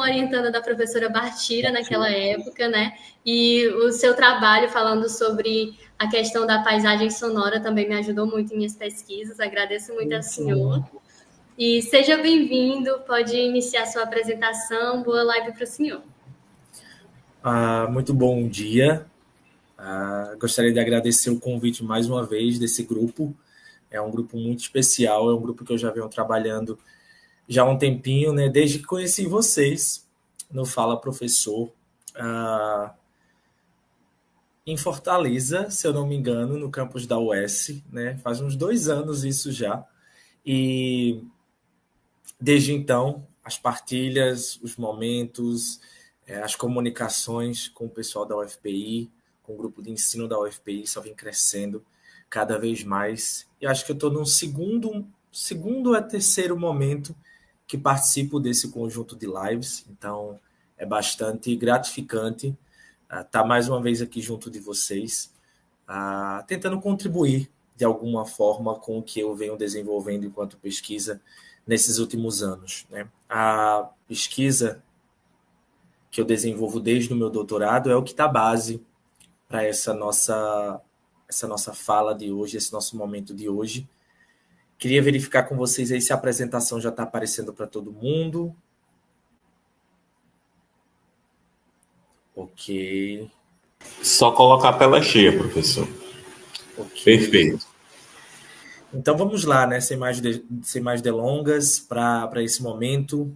orientanda da professora Bartira naquela época, né? E o seu trabalho falando sobre a questão da paisagem sonora também me ajudou muito em minhas pesquisas. Agradeço muito ao senhor. E seja bem-vindo, pode iniciar sua apresentação. Boa live para o senhor. Muito bom dia. Gostaria de agradecer o convite mais uma vez desse grupo. É um grupo muito especial, é um grupo que eu já venho trabalhando já há um tempinho, né? Desde que conheci vocês no Fala Professor, em Fortaleza, se eu não me engano, no campus da UES, né? Faz uns 2 anos isso já. E desde então, as partilhas, os momentos, as comunicações com o pessoal da UFPI, com o grupo de ensino da UFPI, só vem crescendo cada vez mais. E acho que eu estou num segundo a terceiro momento que participo desse conjunto de lives. Então, é bastante gratificante estar mais uma vez aqui junto de vocês, tentando contribuir de alguma forma com o que eu venho desenvolvendo enquanto pesquisa nesses últimos anos, né? A pesquisa que eu desenvolvo desde o meu doutorado é o que dá base para essa nossa fala de hoje, esse nosso momento de hoje. Queria verificar com vocês aí se a apresentação já está aparecendo para todo mundo. Ok. Só colocar a tela cheia, professor. Okay. Perfeito. Então vamos lá, né? Sem mais delongas, para esse momento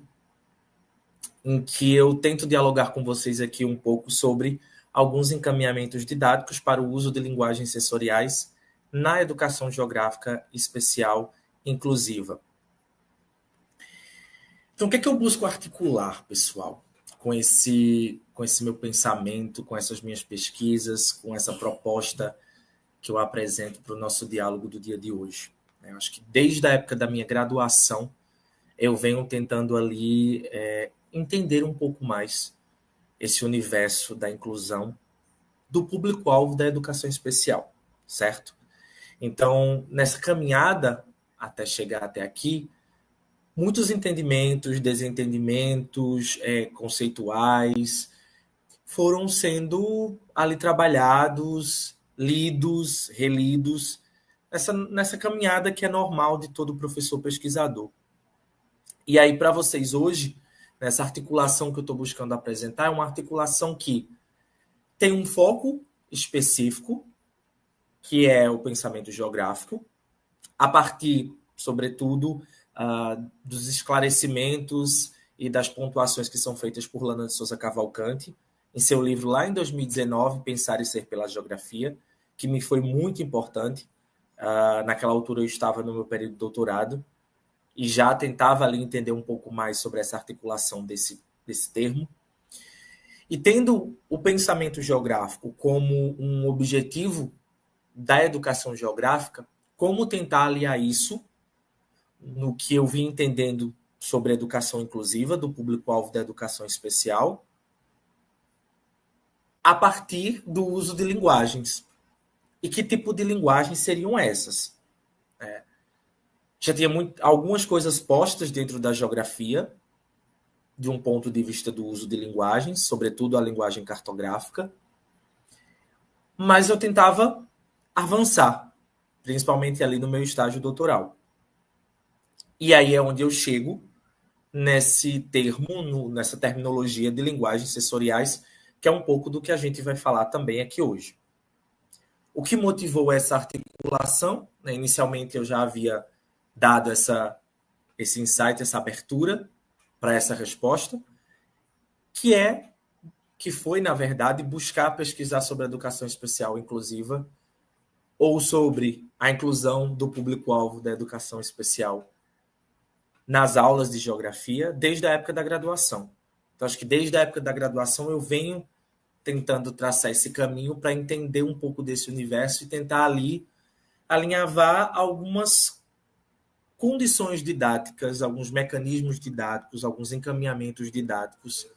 em que eu tento dialogar com vocês aqui um pouco sobre alguns encaminhamentos didáticos para o uso de linguagens sensoriais na educação geográfica especial inclusiva. Então, o que é que eu busco articular, pessoal, com esse meu pensamento, com essas minhas pesquisas, com essa proposta que eu apresento para o nosso diálogo do dia de hoje? Eu acho que desde a época da minha graduação, eu venho tentando ali entender um pouco mais esse universo da inclusão do público-alvo da educação especial, certo? Então, nessa caminhada até chegar até aqui, muitos entendimentos, desentendimentos conceituais foram sendo ali trabalhados, lidos, relidos, nessa caminhada que é normal de todo professor pesquisador. E aí, para vocês hoje, nessa articulação que eu estou buscando apresentar, é uma articulação que tem um foco específico, que é o pensamento geográfico, a partir, sobretudo, dos esclarecimentos e das pontuações que são feitas por Lana de Souza Cavalcante, em seu livro lá em 2019, Pensar e Ser pela Geografia, que me foi muito importante. Naquela altura eu estava no meu período de doutorado e já tentava ali entender um pouco mais sobre essa articulação desse termo. E tendo o pensamento geográfico como um objetivo da educação geográfica, como tentar aliar isso no que eu vim entendendo sobre a educação inclusiva, do público-alvo da educação especial, a partir do uso de linguagens. E que tipo de linguagens seriam essas? Já tinha algumas coisas postas dentro da geografia, de um ponto de vista do uso de linguagens, sobretudo a linguagem cartográfica, mas eu tentava avançar, principalmente ali no meu estágio doutoral. E aí é onde eu chego nesse termo, nessa terminologia de linguagens sensoriais, que é um pouco do que a gente vai falar também aqui hoje. O que motivou essa articulação? Né? Inicialmente eu já havia dado esse insight, essa abertura para essa resposta, que foi, na verdade, buscar pesquisar sobre a educação especial inclusiva ou sobre a inclusão do público-alvo da educação especial nas aulas de geografia desde a época da graduação. Então, acho que desde a época da graduação eu venho tentando traçar esse caminho para entender um pouco desse universo e tentar ali alinhavar algumas condições didáticas, alguns mecanismos didáticos, alguns encaminhamentos didáticos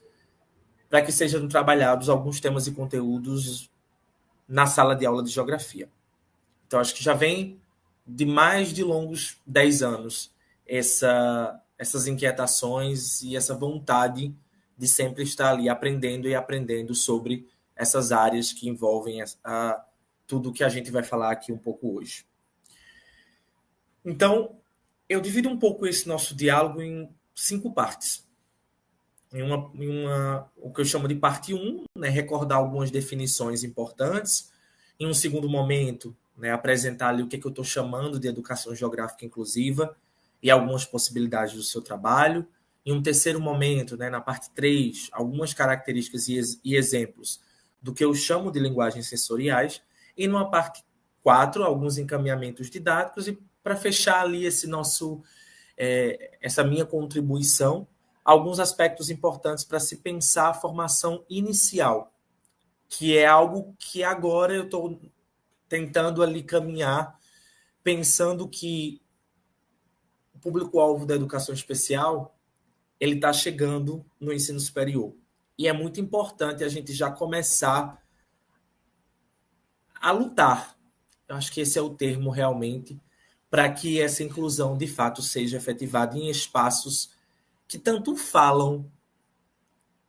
para que sejam trabalhados alguns temas e conteúdos na sala de aula de geografia. Então, acho que já vem de mais de longos 10 anos essas inquietações e essa vontade de sempre estar ali aprendendo e aprendendo sobre essas áreas que envolvem tudo que a gente vai falar aqui um pouco hoje. Então, eu divido um pouco esse nosso diálogo em 5 partes. O que eu chamo de parte 1, né, recordar algumas definições importantes. Em um segundo momento, né, apresentar ali o que eu estou chamando de educação geográfica inclusiva e algumas possibilidades do seu trabalho. Em um terceiro momento, né, na parte 3, algumas características e exemplos do que eu chamo de linguagens sensoriais. E numa parte 4, alguns encaminhamentos didáticos. E para fechar ali essa minha contribuição, alguns aspectos importantes para se pensar a formação inicial, que é algo que agora eu estou tentando ali caminhar, pensando que o público-alvo da educação especial ele está chegando no ensino superior. E é muito importante a gente já começar a lutar. Eu acho que esse é o termo realmente, para que essa inclusão de fato seja efetivada em espaços que tanto falam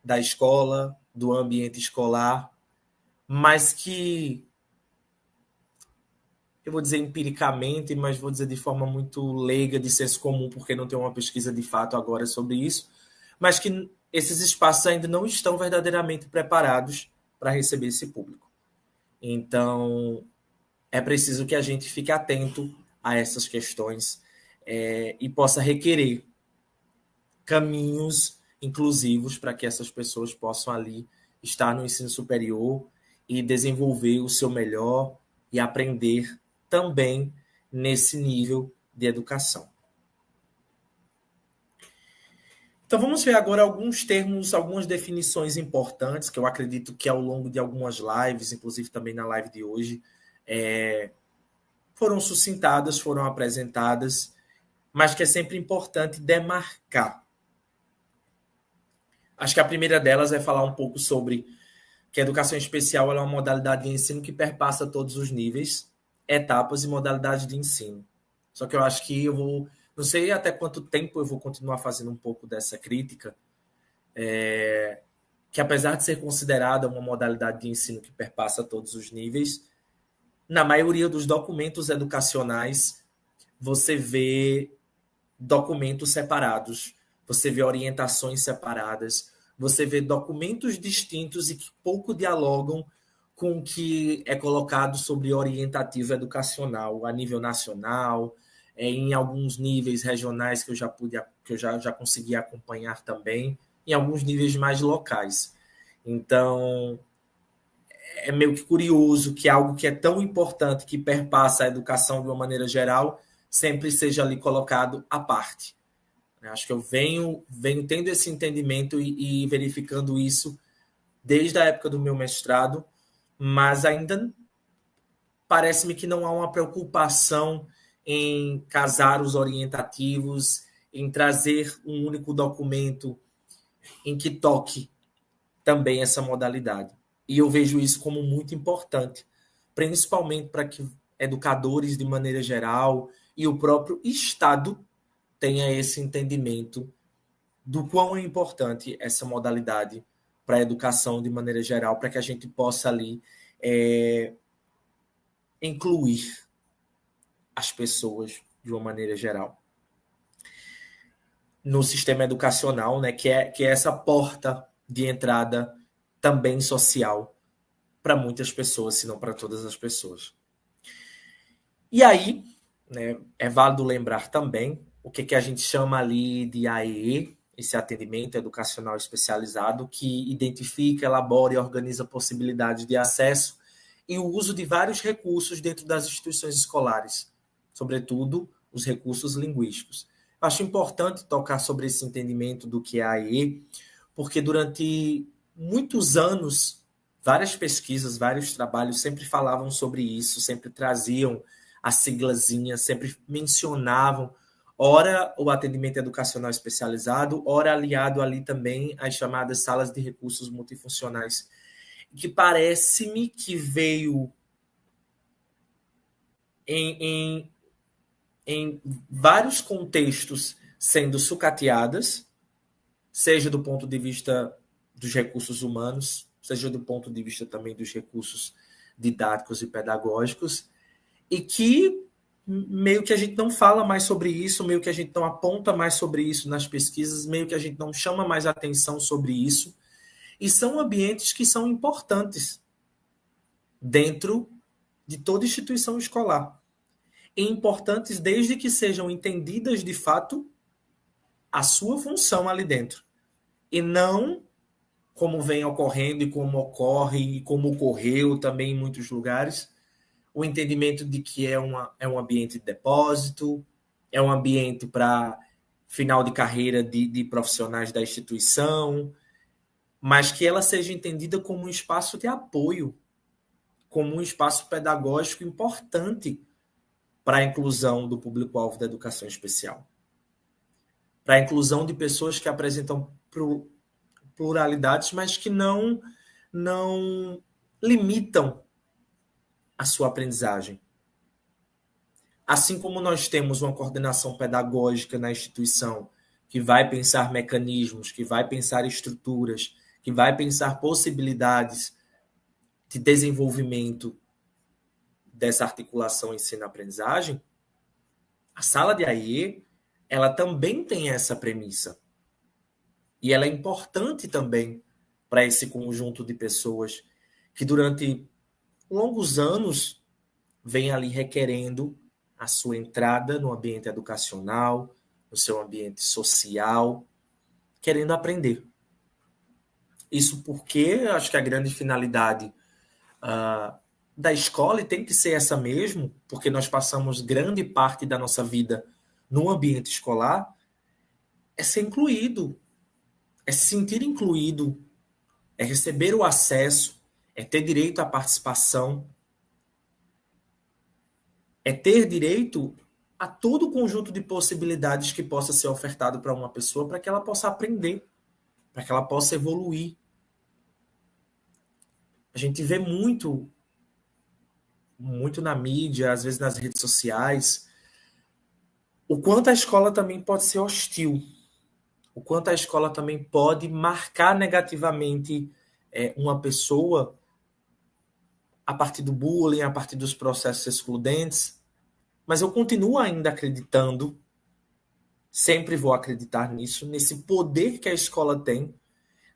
da escola, do ambiente escolar, mas que, eu vou dizer empiricamente, mas vou dizer de forma muito leiga, de senso comum, porque não tem uma pesquisa de fato agora sobre isso, mas que esses espaços ainda não estão verdadeiramente preparados para receber esse público. Então, é preciso que a gente fique atento a essas questões e possa requerer caminhos inclusivos para que essas pessoas possam ali estar no ensino superior e desenvolver o seu melhor e aprender também nesse nível de educação. Então vamos ver agora alguns termos, algumas definições importantes que eu acredito que ao longo de algumas lives, inclusive também na live de hoje, foram suscitadas, foram apresentadas, mas que é sempre importante demarcar. Acho que a primeira delas é falar um pouco sobre que a educação especial é uma modalidade de ensino que perpassa todos os níveis, etapas e modalidades de ensino. Só que eu acho que não sei até quanto tempo eu vou continuar fazendo um pouco dessa crítica, que apesar de ser considerada uma modalidade de ensino que perpassa todos os níveis, na maioria dos documentos educacionais você vê documentos separados, você vê orientações separadas, você vê documentos distintos e que pouco dialogam com o que é colocado sobre orientativo educacional a nível nacional, em alguns níveis regionais que eu já consegui acompanhar também, em alguns níveis mais locais. Então, é meio que curioso que algo que é tão importante, que perpassa a educação de uma maneira geral, sempre seja ali colocado à parte. Acho que eu venho tendo esse entendimento e verificando isso desde a época do meu mestrado, mas ainda parece-me que não há uma preocupação em casar os orientativos, em trazer um único documento em que toque também essa modalidade. E eu vejo isso como muito importante, principalmente para que educadores, de maneira geral, e o próprio Estado tenha esse entendimento do quão é importante essa modalidade para a educação de maneira geral, para que a gente possa ali incluir as pessoas de uma maneira geral no sistema educacional, né, que é essa porta de entrada também social para muitas pessoas, se não para todas as pessoas. E aí, né, é válido lembrar também o que a gente chama ali de AEE, esse atendimento educacional especializado, que identifica, elabora e organiza possibilidades de acesso e o uso de vários recursos dentro das instituições escolares, sobretudo os recursos linguísticos. Acho importante tocar sobre esse entendimento do que é a AEE, porque durante muitos anos, várias pesquisas, vários trabalhos sempre falavam sobre isso, sempre traziam a siglazinha, sempre mencionavam, ora o atendimento educacional especializado, ora aliado ali também às chamadas salas de recursos multifuncionais, que parece-me que veio em vários contextos sendo sucateadas, seja do ponto de vista dos recursos humanos, seja do ponto de vista também dos recursos didáticos e pedagógicos, e que meio que a gente não fala mais sobre isso, meio que a gente não aponta mais sobre isso nas pesquisas, meio que a gente não chama mais atenção sobre isso, e são ambientes que são importantes dentro de toda instituição escolar. E importantes desde que sejam entendidas de fato a sua função ali dentro. E não como vem ocorrendo e como ocorre e como ocorreu também em muitos lugares, o entendimento de que é um ambiente de depósito, é um ambiente para final de carreira de profissionais da instituição, mas que ela seja entendida como um espaço de apoio, como um espaço pedagógico importante para a inclusão do público-alvo da educação especial, para a inclusão de pessoas que apresentam pluralidades, mas que não limitam a sua aprendizagem. Assim como nós temos uma coordenação pedagógica na instituição que vai pensar mecanismos, que vai pensar estruturas, que vai pensar possibilidades de desenvolvimento dessa articulação ensino-aprendizagem, a sala de AE, ela também tem essa premissa. E ela é importante também para esse conjunto de pessoas que durante longos anos vem ali requerendo a sua entrada no ambiente educacional, no seu ambiente social, querendo aprender. Isso porque acho que a grande finalidade da escola, e tem que ser essa mesmo, porque nós passamos grande parte da nossa vida no ambiente escolar, é ser incluído, é se sentir incluído, é receber o acesso, é ter direito à participação, é ter direito a todo o conjunto de possibilidades que possa ser ofertado para uma pessoa para que ela possa aprender, para que ela possa evoluir. A gente vê muito na mídia, às vezes nas redes sociais, o quanto a escola também pode ser hostil, o quanto a escola também pode marcar negativamente uma pessoa a partir do bullying, a partir dos processos excludentes, mas eu continuo ainda acreditando, sempre vou acreditar nisso, nesse poder que a escola tem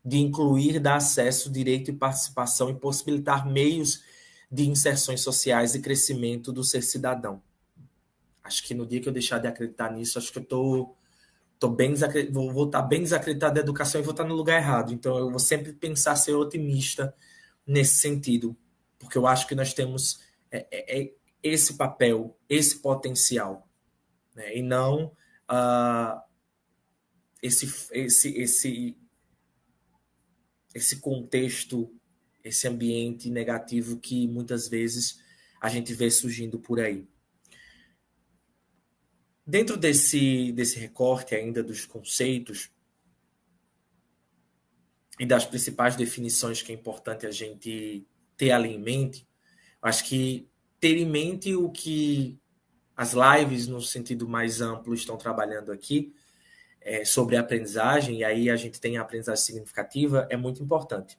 de incluir, dar acesso, direito e participação e possibilitar meios de inserções sociais e crescimento do ser cidadão. Acho que no dia que eu deixar de acreditar nisso, acho que eu vou estar bem desacreditado da educação e vou estar no lugar errado. Então, eu vou sempre pensar ser otimista nesse sentido, porque eu acho que nós temos esse papel, esse potencial, né? E não esse contexto, esse ambiente negativo que muitas vezes a gente vê surgindo por aí. Dentro desse recorte ainda dos conceitos e das principais definições que é importante a gente ter ali em mente, acho que ter em mente o que as lives, no sentido mais amplo, estão trabalhando aqui, sobre a aprendizagem, e aí a gente tem a aprendizagem significativa, é muito importante.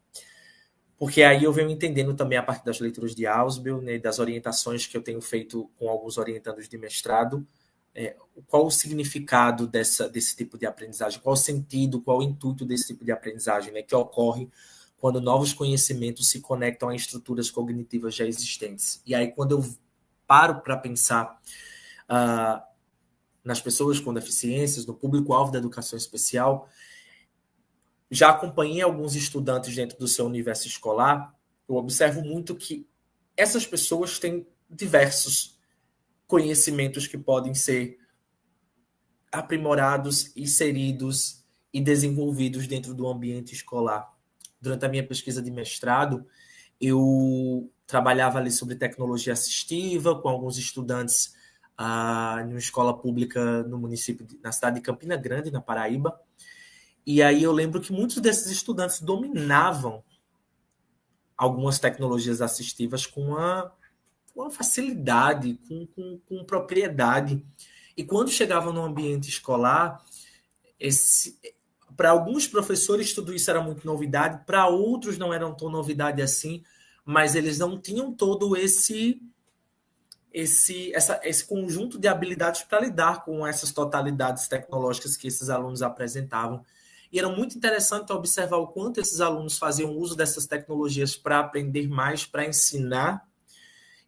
Porque aí eu venho entendendo também a partir das leituras de Ausubel, né, das orientações que eu tenho feito com alguns orientandos de mestrado, qual o significado desse tipo de aprendizagem, qual o sentido, qual o intuito desse tipo de aprendizagem, né, que ocorre quando novos conhecimentos se conectam a estruturas cognitivas já existentes. E aí, quando eu paro para pensar nas pessoas com deficiências, no público-alvo da educação especial, já acompanhei alguns estudantes dentro do seu universo escolar, eu observo muito que essas pessoas têm diversos conhecimentos que podem ser aprimorados, inseridos e desenvolvidos dentro do ambiente escolar. Durante a minha pesquisa de mestrado, eu trabalhava ali sobre tecnologia assistiva com alguns estudantes em uma escola pública no município, na cidade de Campina Grande, na Paraíba. E aí eu lembro que muitos desses estudantes dominavam algumas tecnologias assistivas com uma facilidade, com propriedade. E quando chegavam no ambiente escolar, para alguns professores tudo isso era muito novidade, para outros não era tão novidade assim, mas eles não tinham todo esse conjunto de habilidades para lidar com essas totalidades tecnológicas que esses alunos apresentavam. E era muito interessante observar o quanto esses alunos faziam uso dessas tecnologias para aprender mais, para ensinar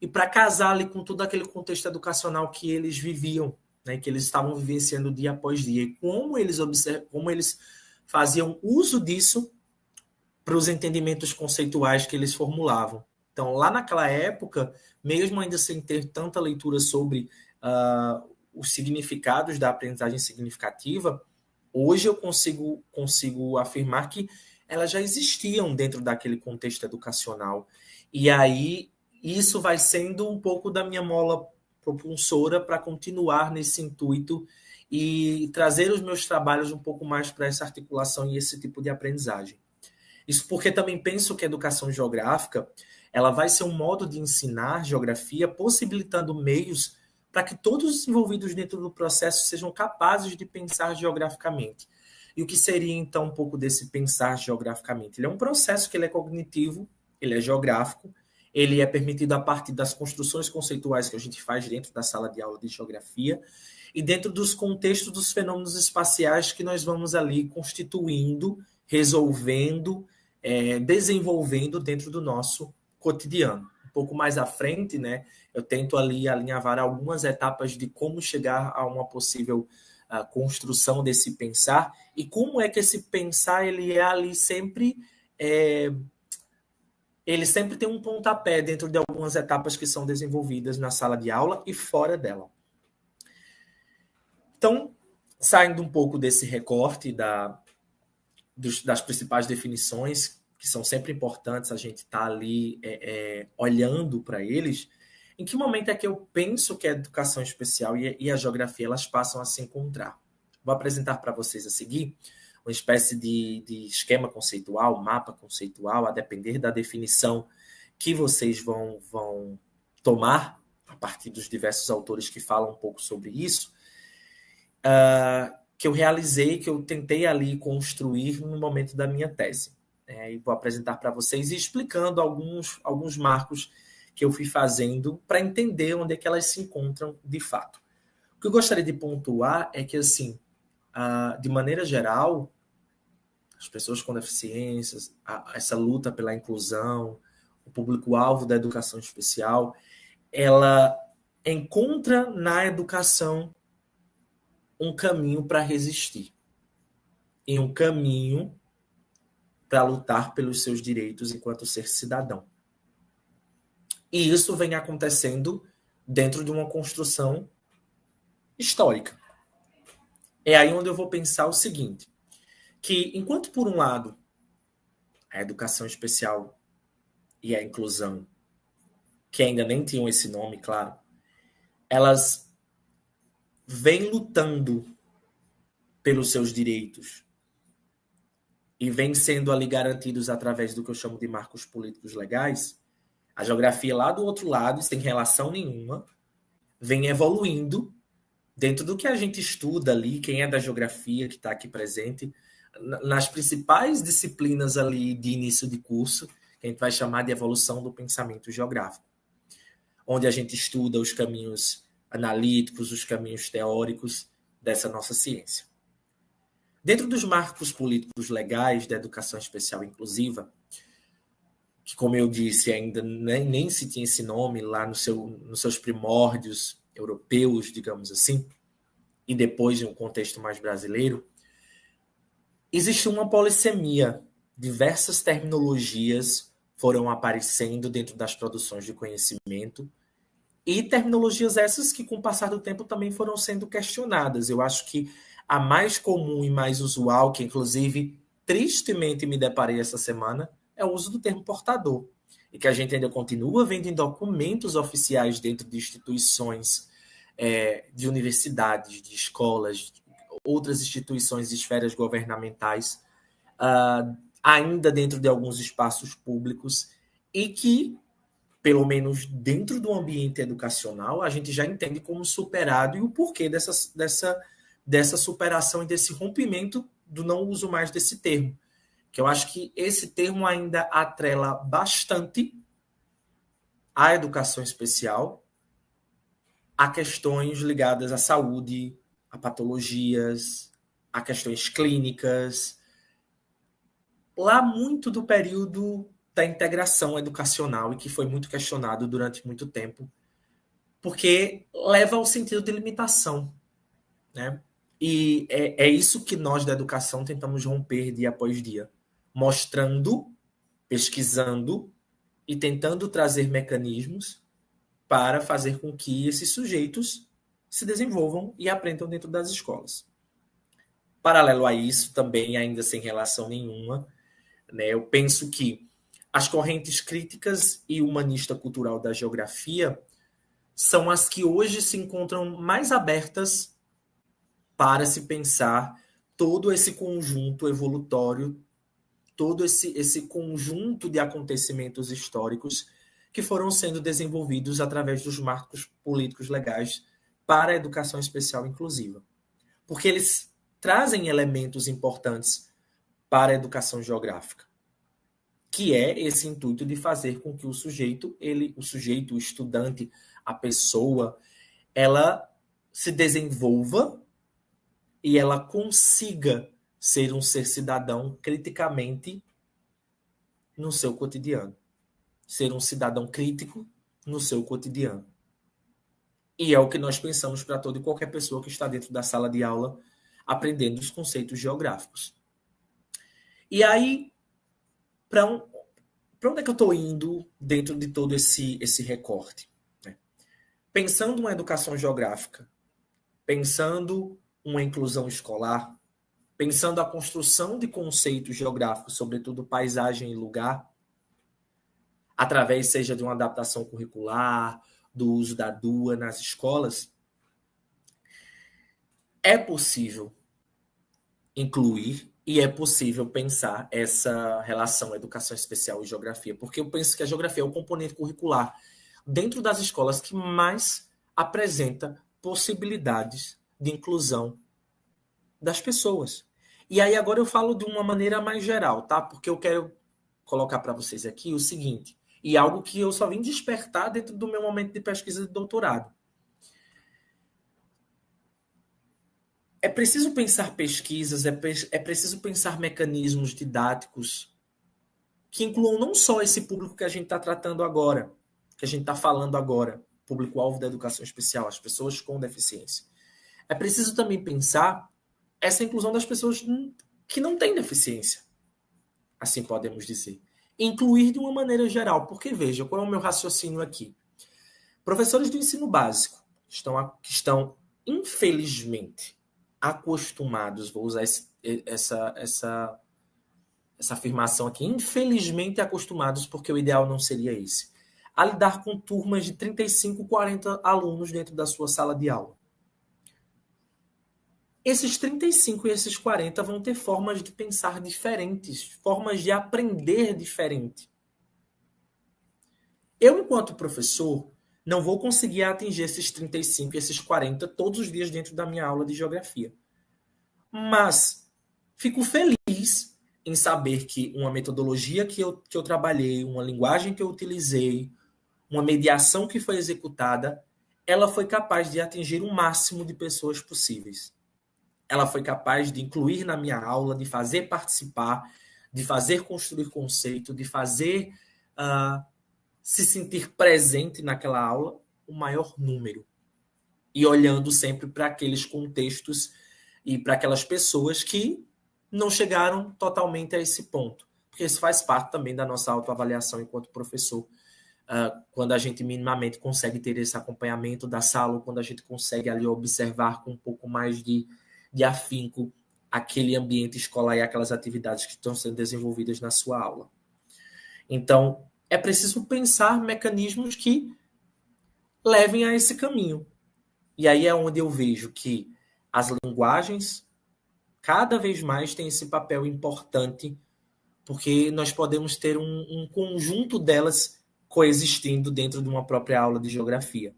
e para casar ali com todo aquele contexto educacional que eles viviam, né, que eles estavam vivenciando dia após dia. E como eles faziam uso disso para os entendimentos conceituais que eles formulavam. Então, lá naquela época, mesmo ainda sem ter tanta leitura sobre os significados da aprendizagem significativa, hoje eu consigo afirmar que elas já existiam dentro daquele contexto educacional. E aí, isso vai sendo um pouco da minha mola propulsora para continuar nesse intuito e trazer os meus trabalhos um pouco mais para essa articulação e esse tipo de aprendizagem. Isso porque também penso que a educação geográfica ela vai ser um modo de ensinar geografia, possibilitando meios para que todos os envolvidos dentro do processo sejam capazes de pensar geograficamente. E o que seria, então, um pouco desse pensar geograficamente? Ele é um processo que ele é cognitivo, ele é geográfico, ele é permitido a partir das construções conceituais que a gente faz dentro da sala de aula de geografia e dentro dos contextos dos fenômenos espaciais que nós vamos ali constituindo, resolvendo, desenvolvendo dentro do nosso cotidiano. Um pouco mais à frente, né, eu tento ali alinhavar algumas etapas de como chegar a uma possível construção desse pensar e como é que esse pensar ele é ali sempre ele sempre tem um pontapé dentro de algumas etapas que são desenvolvidas na sala de aula e fora dela. Então, saindo um pouco desse recorte das principais definições, que são sempre importantes a gente estar ali olhando para eles, em que momento é que eu penso que a educação especial e a geografia elas passam a se encontrar? Vou apresentar para vocês a seguir uma espécie de esquema conceitual, mapa conceitual, a depender da definição que vocês vão tomar a partir dos diversos autores que falam um pouco sobre isso, que eu realizei, que eu tentei ali construir no momento da minha tese. E vou apresentar para vocês e explicando alguns marcos que eu fui fazendo para entender onde é que elas se encontram de fato. O que eu gostaria de pontuar é que, assim, de maneira geral, as pessoas com deficiências, essa luta pela inclusão, o público-alvo da educação especial, ela encontra na educação um caminho para resistir e um caminho para lutar pelos seus direitos enquanto ser cidadão. E isso vem acontecendo dentro de uma construção histórica. É aí onde eu vou pensar o seguinte, que enquanto, por um lado, a educação especial e a inclusão, que ainda nem tinham esse nome, claro, elas vêm lutando pelos seus direitos e vêm sendo ali garantidos através do que eu chamo de marcos políticos legais, a geografia lá do outro lado, sem relação nenhuma, vem evoluindo dentro do que a gente estuda ali, quem é da geografia que está aqui presente, nas principais disciplinas ali de início de curso, que a gente vai chamar de evolução do pensamento geográfico, onde a gente estuda os caminhos analíticos, os caminhos teóricos dessa nossa ciência. Dentro dos marcos políticos legais da educação especial inclusiva, que, como eu disse, ainda nem se tinha esse nome lá nos seus primórdios europeus, digamos assim, e depois em um contexto mais brasileiro, existe uma polissemia. Diversas terminologias foram aparecendo dentro das produções de conhecimento e terminologias essas que, com o passar do tempo, também foram sendo questionadas. Eu acho que a mais comum e mais usual, que inclusive tristemente me deparei essa semana, é o uso do termo portador, e que a gente ainda continua vendo em documentos oficiais dentro de instituições, de universidades, de escolas, outras instituições de esferas governamentais, ainda dentro de alguns espaços públicos, e que, pelo menos dentro do ambiente educacional, a gente já entende como superado e o porquê dessa superação e desse rompimento do não uso mais desse termo, que eu acho que esse termo ainda atrela bastante a educação especial, a questões ligadas à saúde, a patologias, a questões clínicas, lá muito do período da integração educacional e que foi muito questionado durante muito tempo, porque leva ao sentido de limitação, né? E é isso que nós da educação tentamos romper dia após dia, mostrando, pesquisando e tentando trazer mecanismos para fazer com que esses sujeitos se desenvolvam e aprendam dentro das escolas. Paralelo a isso, também ainda sem relação nenhuma, né, eu penso que as correntes críticas e humanista cultural da geografia são as que hoje se encontram mais abertas para se pensar todo esse conjunto evolutório, todo esse conjunto de acontecimentos históricos que foram sendo desenvolvidos através dos marcos políticos legais para a educação especial inclusiva. Porque eles trazem elementos importantes para a educação geográfica, que é esse intuito de fazer com que o sujeito, o estudante, a pessoa, ela se desenvolva e ela consiga ser um ser cidadão criticamente no seu cotidiano. Ser um cidadão crítico no seu cotidiano. E é o que nós pensamos para toda e qualquer pessoa que está dentro da sala de aula aprendendo os conceitos geográficos. E aí, para onde é que eu estou indo dentro de todo esse recorte? Pensando uma educação geográfica, pensando uma inclusão escolar, pensando a construção de conceitos geográficos, sobretudo paisagem e lugar, através, seja de uma adaptação curricular, do uso da DUA nas escolas, é possível incluir e é possível pensar essa relação educação especial e geografia, porque eu penso que a geografia é o componente curricular dentro das escolas que mais apresenta possibilidades de inclusão das pessoas. E aí agora eu falo de uma maneira mais geral, tá? Porque eu quero colocar para vocês aqui o seguinte, e algo que eu só vim despertar dentro do meu momento de pesquisa de doutorado. É preciso pensar pesquisas, é preciso pensar mecanismos didáticos que incluam não só esse público que a gente está tratando agora, que a gente está falando agora, público-alvo da educação especial, as pessoas com deficiência. É preciso também pensar essa inclusão das pessoas que não têm deficiência, assim podemos dizer. Incluir de uma maneira geral, porque veja, qual é o meu raciocínio aqui? Professores do ensino básico que estão infelizmente, acostumados, vou usar essa afirmação aqui, infelizmente acostumados, porque o ideal não seria esse, a lidar com turmas de 35, 40 alunos dentro da sua sala de aula. Esses 35 e esses 40 vão ter formas de pensar diferentes, formas de aprender diferente. Eu, enquanto professor, não vou conseguir atingir esses 35 e esses 40 todos os dias dentro da minha aula de geografia. Mas fico feliz em saber que uma metodologia que eu trabalhei, uma linguagem que eu utilizei, uma mediação que foi executada, ela foi capaz de atingir o máximo de pessoas possíveis. Ela foi capaz de incluir na minha aula, de fazer participar, de fazer construir conceito, de fazer se sentir presente naquela aula, o maior número. E olhando sempre para aqueles contextos e para aquelas pessoas que não chegaram totalmente a esse ponto. Porque isso faz parte também da nossa autoavaliação enquanto professor. Quando a gente minimamente consegue ter esse acompanhamento da sala, quando a gente consegue ali observar com um pouco mais de afinco aquele ambiente escolar e aquelas atividades que estão sendo desenvolvidas na sua aula. Então, é preciso pensar mecanismos que levem a esse caminho. E aí é onde eu vejo que as linguagens cada vez mais têm esse papel importante, porque nós podemos ter um conjunto delas coexistindo dentro de uma própria aula de geografia.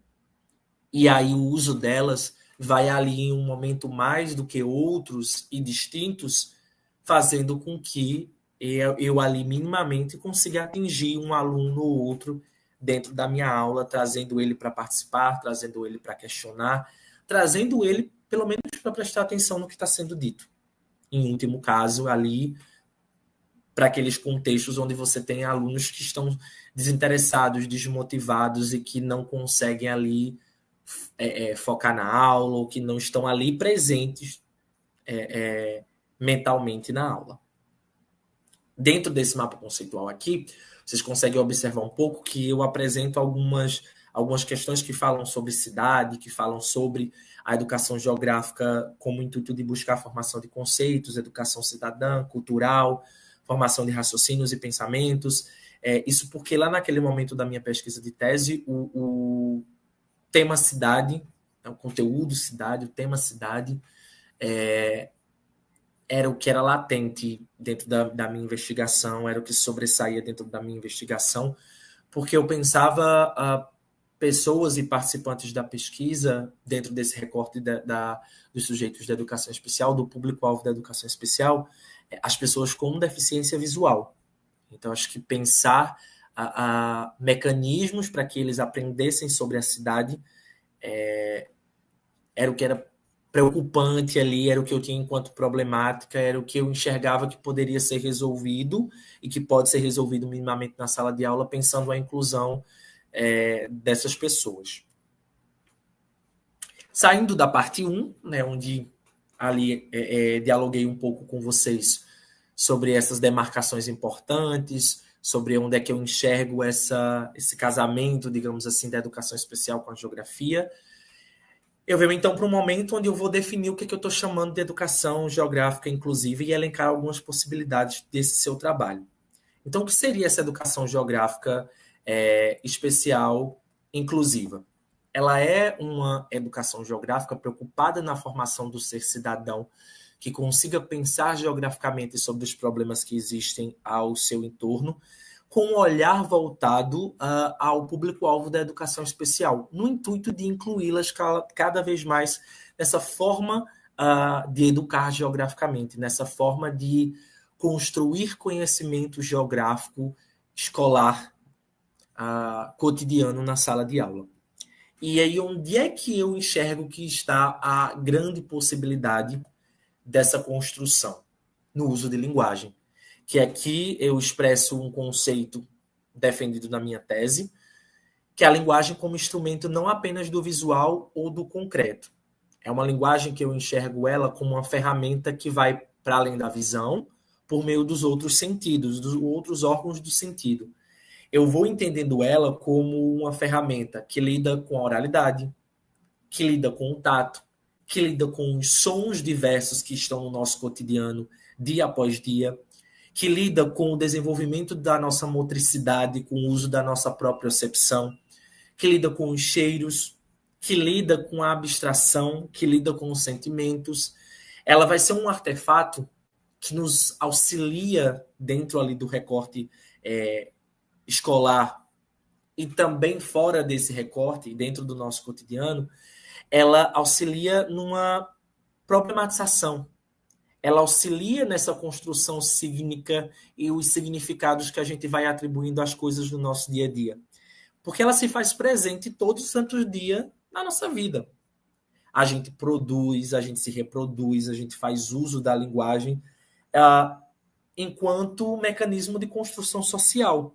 E aí o uso delas vai ali em um momento mais do que outros e distintos fazendo com que eu ali minimamente consiga atingir um aluno ou outro dentro da minha aula, trazendo ele para participar, trazendo ele para questionar, trazendo ele, pelo menos, para prestar atenção no que está sendo dito. Em último caso, ali, para aqueles contextos onde você tem alunos que estão desinteressados, desmotivados e que não conseguem ali focar na aula, ou que não estão ali presentes mentalmente na aula. Dentro desse mapa conceitual aqui, vocês conseguem observar um pouco que eu apresento algumas questões que falam sobre cidade, que falam sobre a educação geográfica como intuito de buscar a formação de conceitos, educação cidadã, cultural, formação de raciocínios e pensamentos. Isso porque lá naquele momento da minha pesquisa de tese, o tema cidade, o conteúdo cidade, o tema cidade, era o que era latente dentro da minha investigação, era o que sobressaía dentro da minha investigação, porque eu pensava pessoas e participantes da pesquisa dentro desse recorte dos sujeitos da educação especial, do público-alvo da educação especial, as pessoas com deficiência visual. Então, acho que pensar mecanismos para que eles aprendessem sobre a cidade era o que era preocupante ali, era o que eu tinha enquanto problemática, era o que eu enxergava que poderia ser resolvido e que pode ser resolvido minimamente na sala de aula, pensando a inclusão dessas pessoas. Saindo da parte 1, né, onde ali dialoguei um pouco com vocês sobre essas demarcações importantes, sobre onde é que eu enxergo esse casamento, digamos assim, da educação especial com a geografia. Eu venho, então, para um momento onde eu vou definir o que eu estou chamando de educação geográfica inclusiva e elencar algumas possibilidades desse seu trabalho. Então, o que seria essa educação geográfica especial inclusiva? Ela é uma educação geográfica preocupada na formação do ser cidadão, que consiga pensar geograficamente sobre os problemas que existem ao seu entorno, com um olhar voltado ao público-alvo da educação especial, no intuito de incluí-las cada vez mais nessa forma de educar geograficamente, nessa forma de construir conhecimento geográfico escolar cotidiano na sala de aula. E aí, onde é que eu enxergo que está a grande possibilidade dessa construção? No uso de linguagem. Que aqui eu expresso um conceito defendido na minha tese, que é a linguagem como instrumento não apenas do visual ou do concreto. É uma linguagem que eu enxergo ela como uma ferramenta que vai para além da visão, por meio dos outros sentidos, dos outros órgãos do sentido. Eu vou entendendo ela como uma ferramenta que lida com a oralidade, que lida com o tato, que lida com os sons diversos que estão no nosso cotidiano, dia após dia, que lida com o desenvolvimento da nossa motricidade, com o uso da nossa própria percepção, que lida com os cheiros, que lida com a abstração, que lida com os sentimentos. Ela vai ser um artefato que nos auxilia dentro ali do recorte escolar e também fora desse recorte, dentro do nosso cotidiano, ela auxilia numa problematização. Ela auxilia nessa construção cígnica e os significados que a gente vai atribuindo às coisas do nosso dia a dia. Porque ela se faz presente todos os santos dias na nossa vida. A gente produz, a gente se reproduz, a gente faz uso da linguagem enquanto mecanismo de construção social,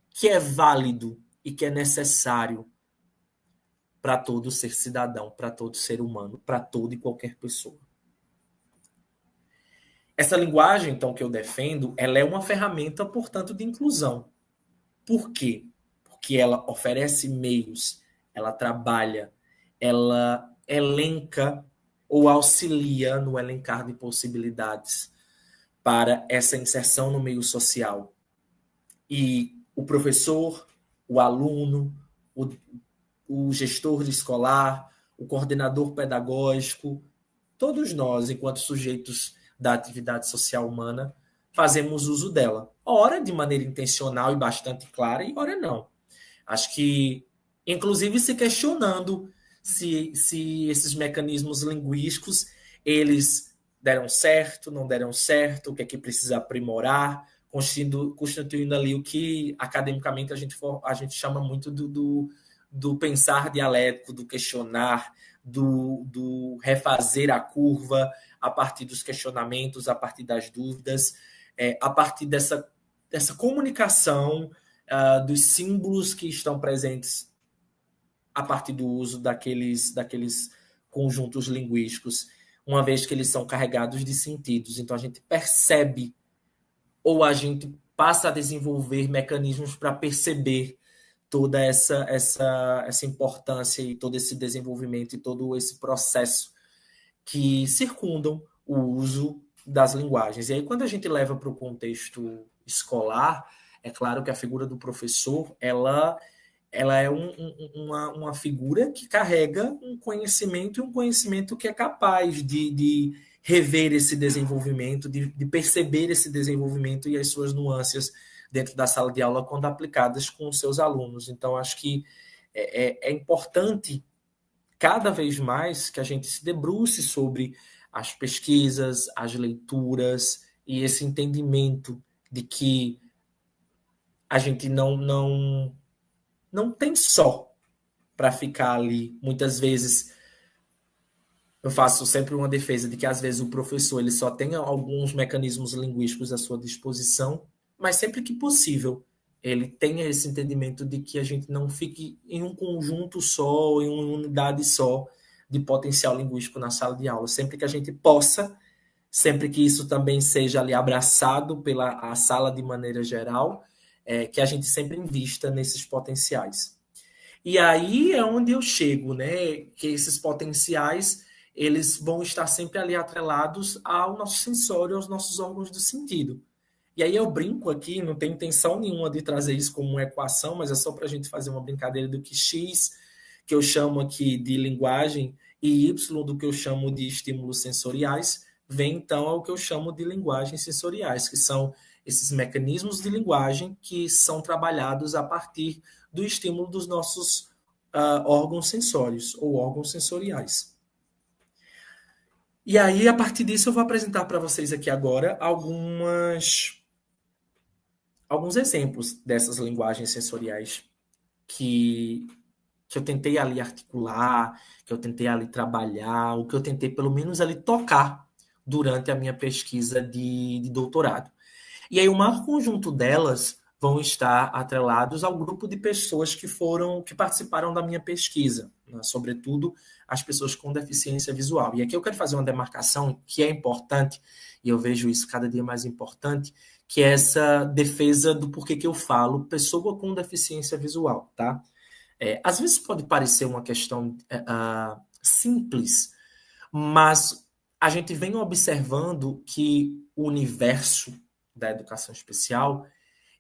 que é válido e que é necessário para todo ser cidadão, para todo ser humano, para toda e qualquer pessoa. Essa linguagem, então, que eu defendo, ela é uma ferramenta, portanto, de inclusão. Por quê? Porque ela oferece meios, ela trabalha, ela elenca ou auxilia no elencar de possibilidades para essa inserção no meio social. E o professor, o aluno, o gestor escolar, o coordenador pedagógico, todos nós, enquanto sujeitos da atividade social humana, fazemos uso dela. Ora de maneira intencional e bastante clara, e ora não. Acho que, inclusive, se questionando se esses mecanismos linguísticos, eles deram certo, não deram certo, o que é que precisa aprimorar, constituindo ali o que academicamente a gente chama muito do pensar dialético, do questionar, do refazer a curva a partir dos questionamentos, a partir das dúvidas, a partir dessa comunicação dos símbolos que estão presentes a partir do uso daqueles conjuntos linguísticos, uma vez que eles são carregados de sentidos. Então, a gente percebe ou a gente passa a desenvolver mecanismos para perceber toda essa importância e todo esse desenvolvimento e todo esse processo que circundam o uso das linguagens. E aí, quando a gente leva para o contexto escolar, é claro que a figura do professor, ela é uma figura que carrega um conhecimento, e um conhecimento que é capaz de rever esse desenvolvimento, de perceber esse desenvolvimento e as suas nuances dentro da sala de aula quando aplicadas com os seus alunos. Então, acho que é importante, cada vez mais, que a gente se debruce sobre as pesquisas, as leituras e esse entendimento de que a gente não tem só para ficar ali. Muitas vezes eu faço sempre uma defesa de que às vezes o professor ele só tem alguns mecanismos linguísticos à sua disposição, mas sempre que possível ele tenha esse entendimento de que a gente não fique em um conjunto só, em uma unidade só de potencial linguístico na sala de aula. Sempre que a gente possa, sempre que isso também seja ali abraçado pela a sala de maneira geral, que a gente sempre invista nesses potenciais. E aí é onde eu chego, né? Que esses potenciais eles vão estar sempre ali atrelados ao nosso sensório, aos nossos órgãos do sentido. E aí eu brinco aqui, não tenho intenção nenhuma de trazer isso como uma equação, mas é só para a gente fazer uma brincadeira do que X, que eu chamo aqui de linguagem, e Y, do que eu chamo de estímulos sensoriais, vem então ao que eu chamo de linguagens sensoriais, que são esses mecanismos de linguagem que são trabalhados a partir do estímulo dos nossos órgãos sensórios ou órgãos sensoriais. E aí, a partir disso, eu vou apresentar para vocês aqui agora alguns exemplos dessas linguagens sensoriais que eu tentei ali articular, que eu tentei ali trabalhar, ou que eu tentei pelo menos ali tocar durante a minha pesquisa de doutorado. E aí o maior conjunto delas vão estar atrelados ao grupo de pessoas que participaram da minha pesquisa, né? Sobretudo as pessoas com deficiência visual. E aqui eu quero fazer uma demarcação que é importante, e eu vejo isso cada dia mais importante, que é essa defesa do porquê que eu falo pessoa com deficiência visual, tá? Às vezes pode parecer uma questão simples, mas a gente vem observando que o universo da educação especial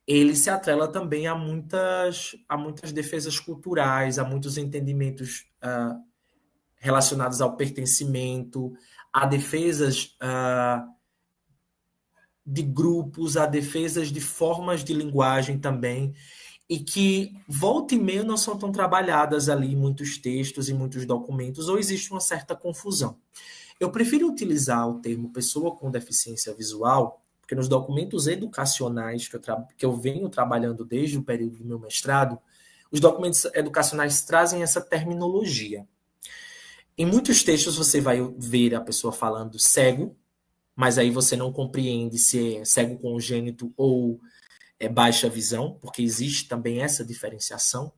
ele se atrela também a muitas defesas culturais, a muitos entendimentos relacionados ao pertencimento, a defesas de grupos, a defesas de formas de linguagem também, e que volta e meia não são tão trabalhadas ali em muitos textos e muitos documentos, ou existe uma certa confusão. Eu prefiro utilizar o termo pessoa com deficiência visual, porque nos documentos educacionais que eu venho trabalhando desde o período do meu mestrado, os documentos educacionais trazem essa terminologia. Em muitos textos você vai ver a pessoa falando cego, mas aí você não compreende se é cego congênito ou baixa visão, porque existe também essa diferenciação.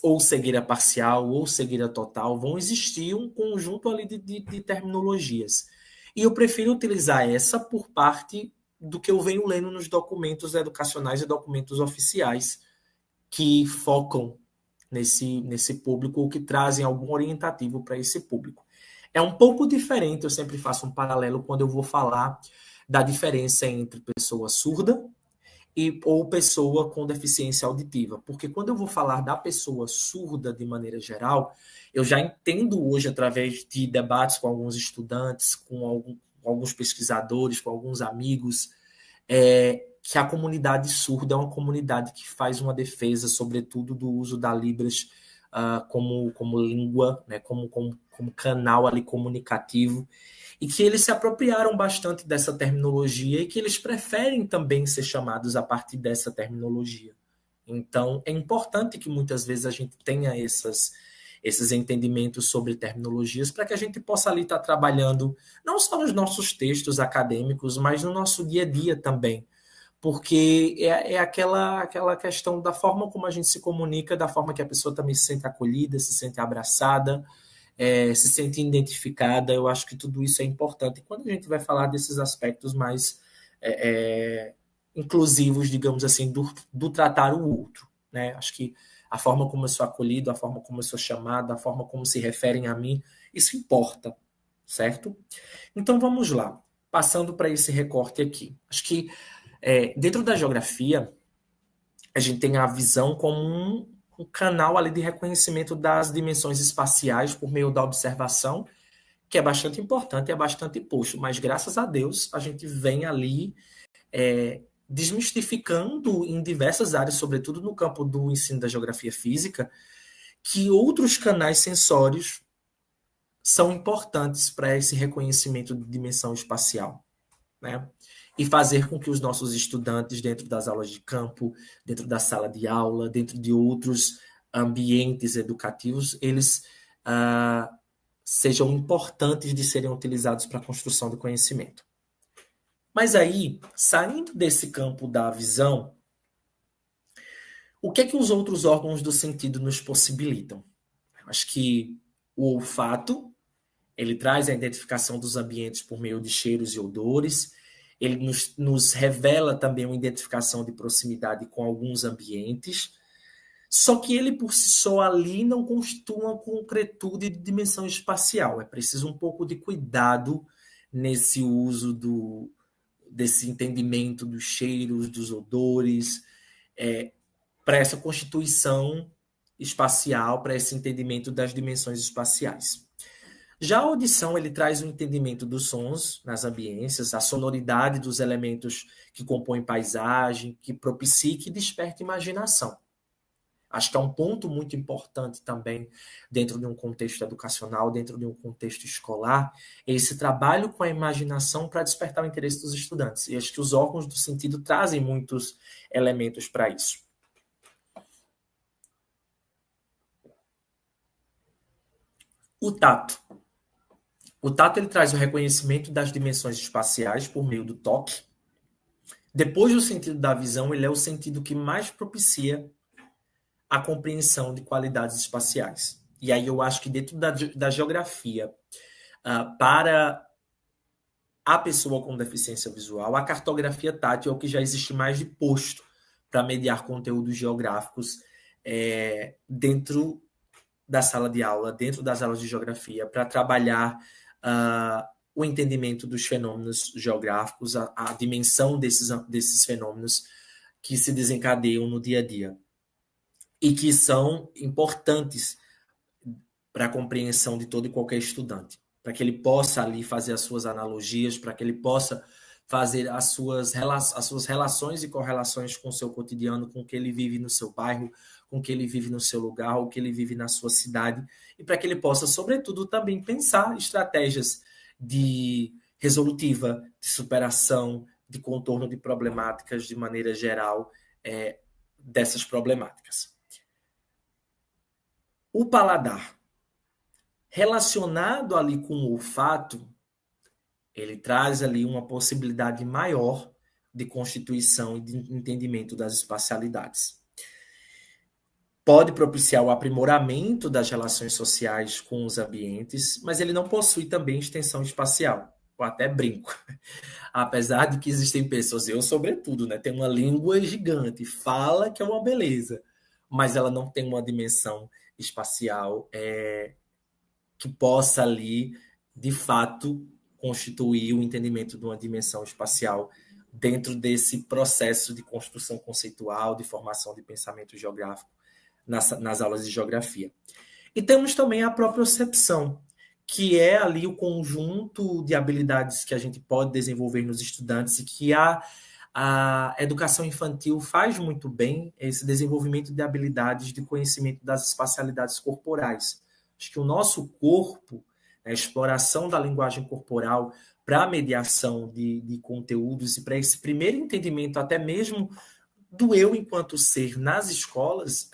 Ou cegueira parcial, ou cegueira total, vão existir um conjunto ali de terminologias. E eu prefiro utilizar essa por parte do que eu venho lendo nos documentos educacionais e documentos oficiais que focam nesse público ou que trazem algum orientativo para esse público. É um pouco diferente, eu sempre faço um paralelo quando eu vou falar da diferença entre pessoa surda ou pessoa com deficiência auditiva. Porque quando eu vou falar da pessoa surda de maneira geral, eu já entendo hoje, através de debates com alguns estudantes, com alguns pesquisadores, com alguns amigos, que a comunidade surda é uma comunidade que faz uma defesa, sobretudo, do uso da Libras como língua, né, como canal ali comunicativo, e que eles se apropriaram bastante dessa terminologia e que eles preferem também ser chamados a partir dessa terminologia. Então, é importante que muitas vezes a gente tenha esses entendimentos sobre terminologias para que a gente possa ali estar trabalhando não só nos nossos textos acadêmicos, mas no nosso dia a dia também. Porque é aquela questão da forma como a gente se comunica, da forma que a pessoa também se sente acolhida, se sente abraçada, se sente identificada. Eu acho que tudo isso é importante. E quando a gente vai falar desses aspectos mais inclusivos, digamos assim, do tratar o outro, né? Acho que a forma como eu sou acolhido, a forma como eu sou chamado, a forma como se referem a mim, isso importa, certo? Então vamos lá, passando para esse recorte aqui. Acho que dentro da geografia, a gente tem a visão como um canal ali de reconhecimento das dimensões espaciais por meio da observação, que é bastante importante, é bastante posto, mas graças a Deus a gente vem ali desmistificando em diversas áreas, sobretudo no campo do ensino da geografia física, que outros canais sensórios são importantes para esse reconhecimento de dimensão espacial, né? E fazer com que os nossos estudantes, dentro das aulas de campo, dentro da sala de aula, dentro de outros ambientes educativos, eles sejam importantes de serem utilizados para a construção do conhecimento. Mas aí, saindo desse campo da visão, o que é que os outros órgãos do sentido nos possibilitam? Eu acho que o olfato, ele traz a identificação dos ambientes por meio de cheiros e odores, ele nos revela também uma identificação de proximidade com alguns ambientes, só que ele por si só ali não constitui uma concretude de dimensão espacial. É preciso um pouco de cuidado nesse uso desse entendimento dos cheiros, dos odores, para essa constituição espacial, para esse entendimento das dimensões espaciais. Já a audição, ele traz o entendimento dos sons nas ambiências, a sonoridade dos elementos que compõem paisagem, que propicia e que desperta imaginação. Acho que é um ponto muito importante também dentro de um contexto educacional, dentro de um contexto escolar, esse trabalho com a imaginação para despertar o interesse dos estudantes. E acho que os órgãos do sentido trazem muitos elementos para isso. O tato. O tato ele traz o reconhecimento das dimensões espaciais por meio do toque. Depois do sentido da visão, ele é o sentido que mais propicia a compreensão de qualidades espaciais. E aí eu acho que dentro da geografia, para a pessoa com deficiência visual, a cartografia tátil é o que já existe mais de posto para mediar conteúdos geográficos dentro da sala de aula, dentro das aulas de geografia, para trabalhar o entendimento dos fenômenos geográficos, a dimensão desses fenômenos que se desencadeiam no dia a dia e que são importantes para a compreensão de todo e qualquer estudante, para que ele possa ali fazer as suas analogias, para que ele possa fazer as suas relações e correlações com o seu cotidiano, com o que ele vive no seu bairro, com o que ele vive no seu lugar, o que ele vive na sua cidade, e para que ele possa, sobretudo, também pensar estratégias de resolutiva, de superação, de contorno de problemáticas de maneira geral, dessas problemáticas. O paladar, relacionado ali com o olfato, ele traz ali uma possibilidade maior de constituição e de entendimento das espacialidades. Pode propiciar o aprimoramento das relações sociais com os ambientes, mas ele não possui também extensão espacial. Eu até brinco. Apesar de que existem pessoas, eu sobretudo, né, tem uma língua gigante, fala que é uma beleza, mas ela não tem uma dimensão espacial que possa ali, de fato, constituir o entendimento de uma dimensão espacial dentro desse processo de construção conceitual, de formação de pensamento geográfico nas aulas de geografia. E temos também a propriocepção, que é ali o conjunto de habilidades que a gente pode desenvolver nos estudantes e que a educação infantil faz muito bem, esse desenvolvimento de habilidades de conhecimento das espacialidades corporais. Acho que o nosso corpo, a exploração da linguagem corporal para a mediação de conteúdos e para esse primeiro entendimento até mesmo do eu enquanto ser nas escolas,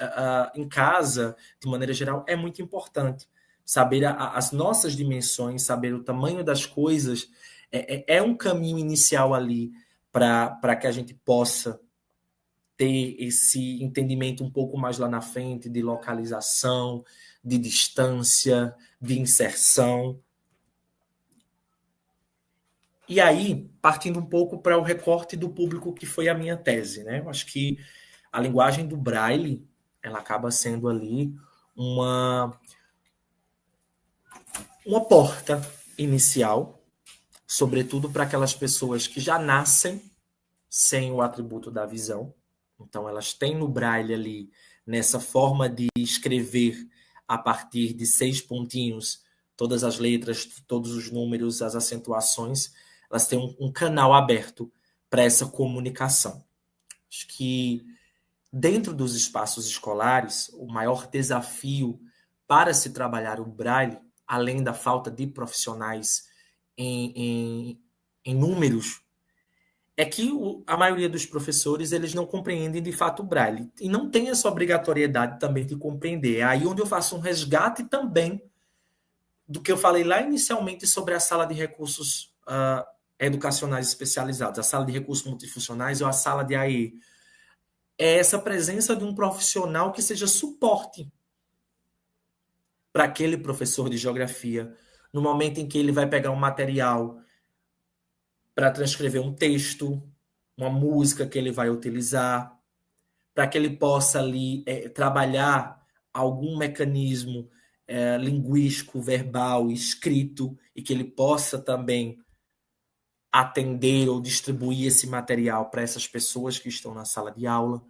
em casa, de maneira geral, é muito importante. Saber as nossas dimensões, saber o tamanho das coisas, é um caminho inicial ali para que a gente possa ter esse entendimento um pouco mais lá na frente de localização, de distância, de inserção. E aí, partindo um pouco para o recorte do público que foi a minha tese, né? Eu acho que a linguagem do Braille, ela acaba sendo ali uma porta inicial, sobretudo para aquelas pessoas que já nascem sem o atributo da visão. Então, elas têm no Braille ali, nessa forma de escrever a partir de 6 pontinhos, todas as letras, todos os números, as acentuações, elas têm um canal aberto para essa comunicação. Acho que dentro dos espaços escolares, o maior desafio para se trabalhar o Braille, além da falta de profissionais em números, é que a maioria dos professores eles não compreendem de fato o Braille e não tem essa obrigatoriedade também de compreender. É aí onde eu faço um resgate também do que eu falei lá inicialmente sobre a sala de recursos educacionais especializados, a sala de recursos multifuncionais ou a sala de AE. É essa presença de um profissional que seja suporte para aquele professor de geografia, no momento em que ele vai pegar um material para transcrever um texto, uma música que ele vai utilizar, para que ele possa ali trabalhar algum mecanismo linguístico, verbal, escrito, e que ele possa também atender ou distribuir esse material para essas pessoas que estão na sala de aula.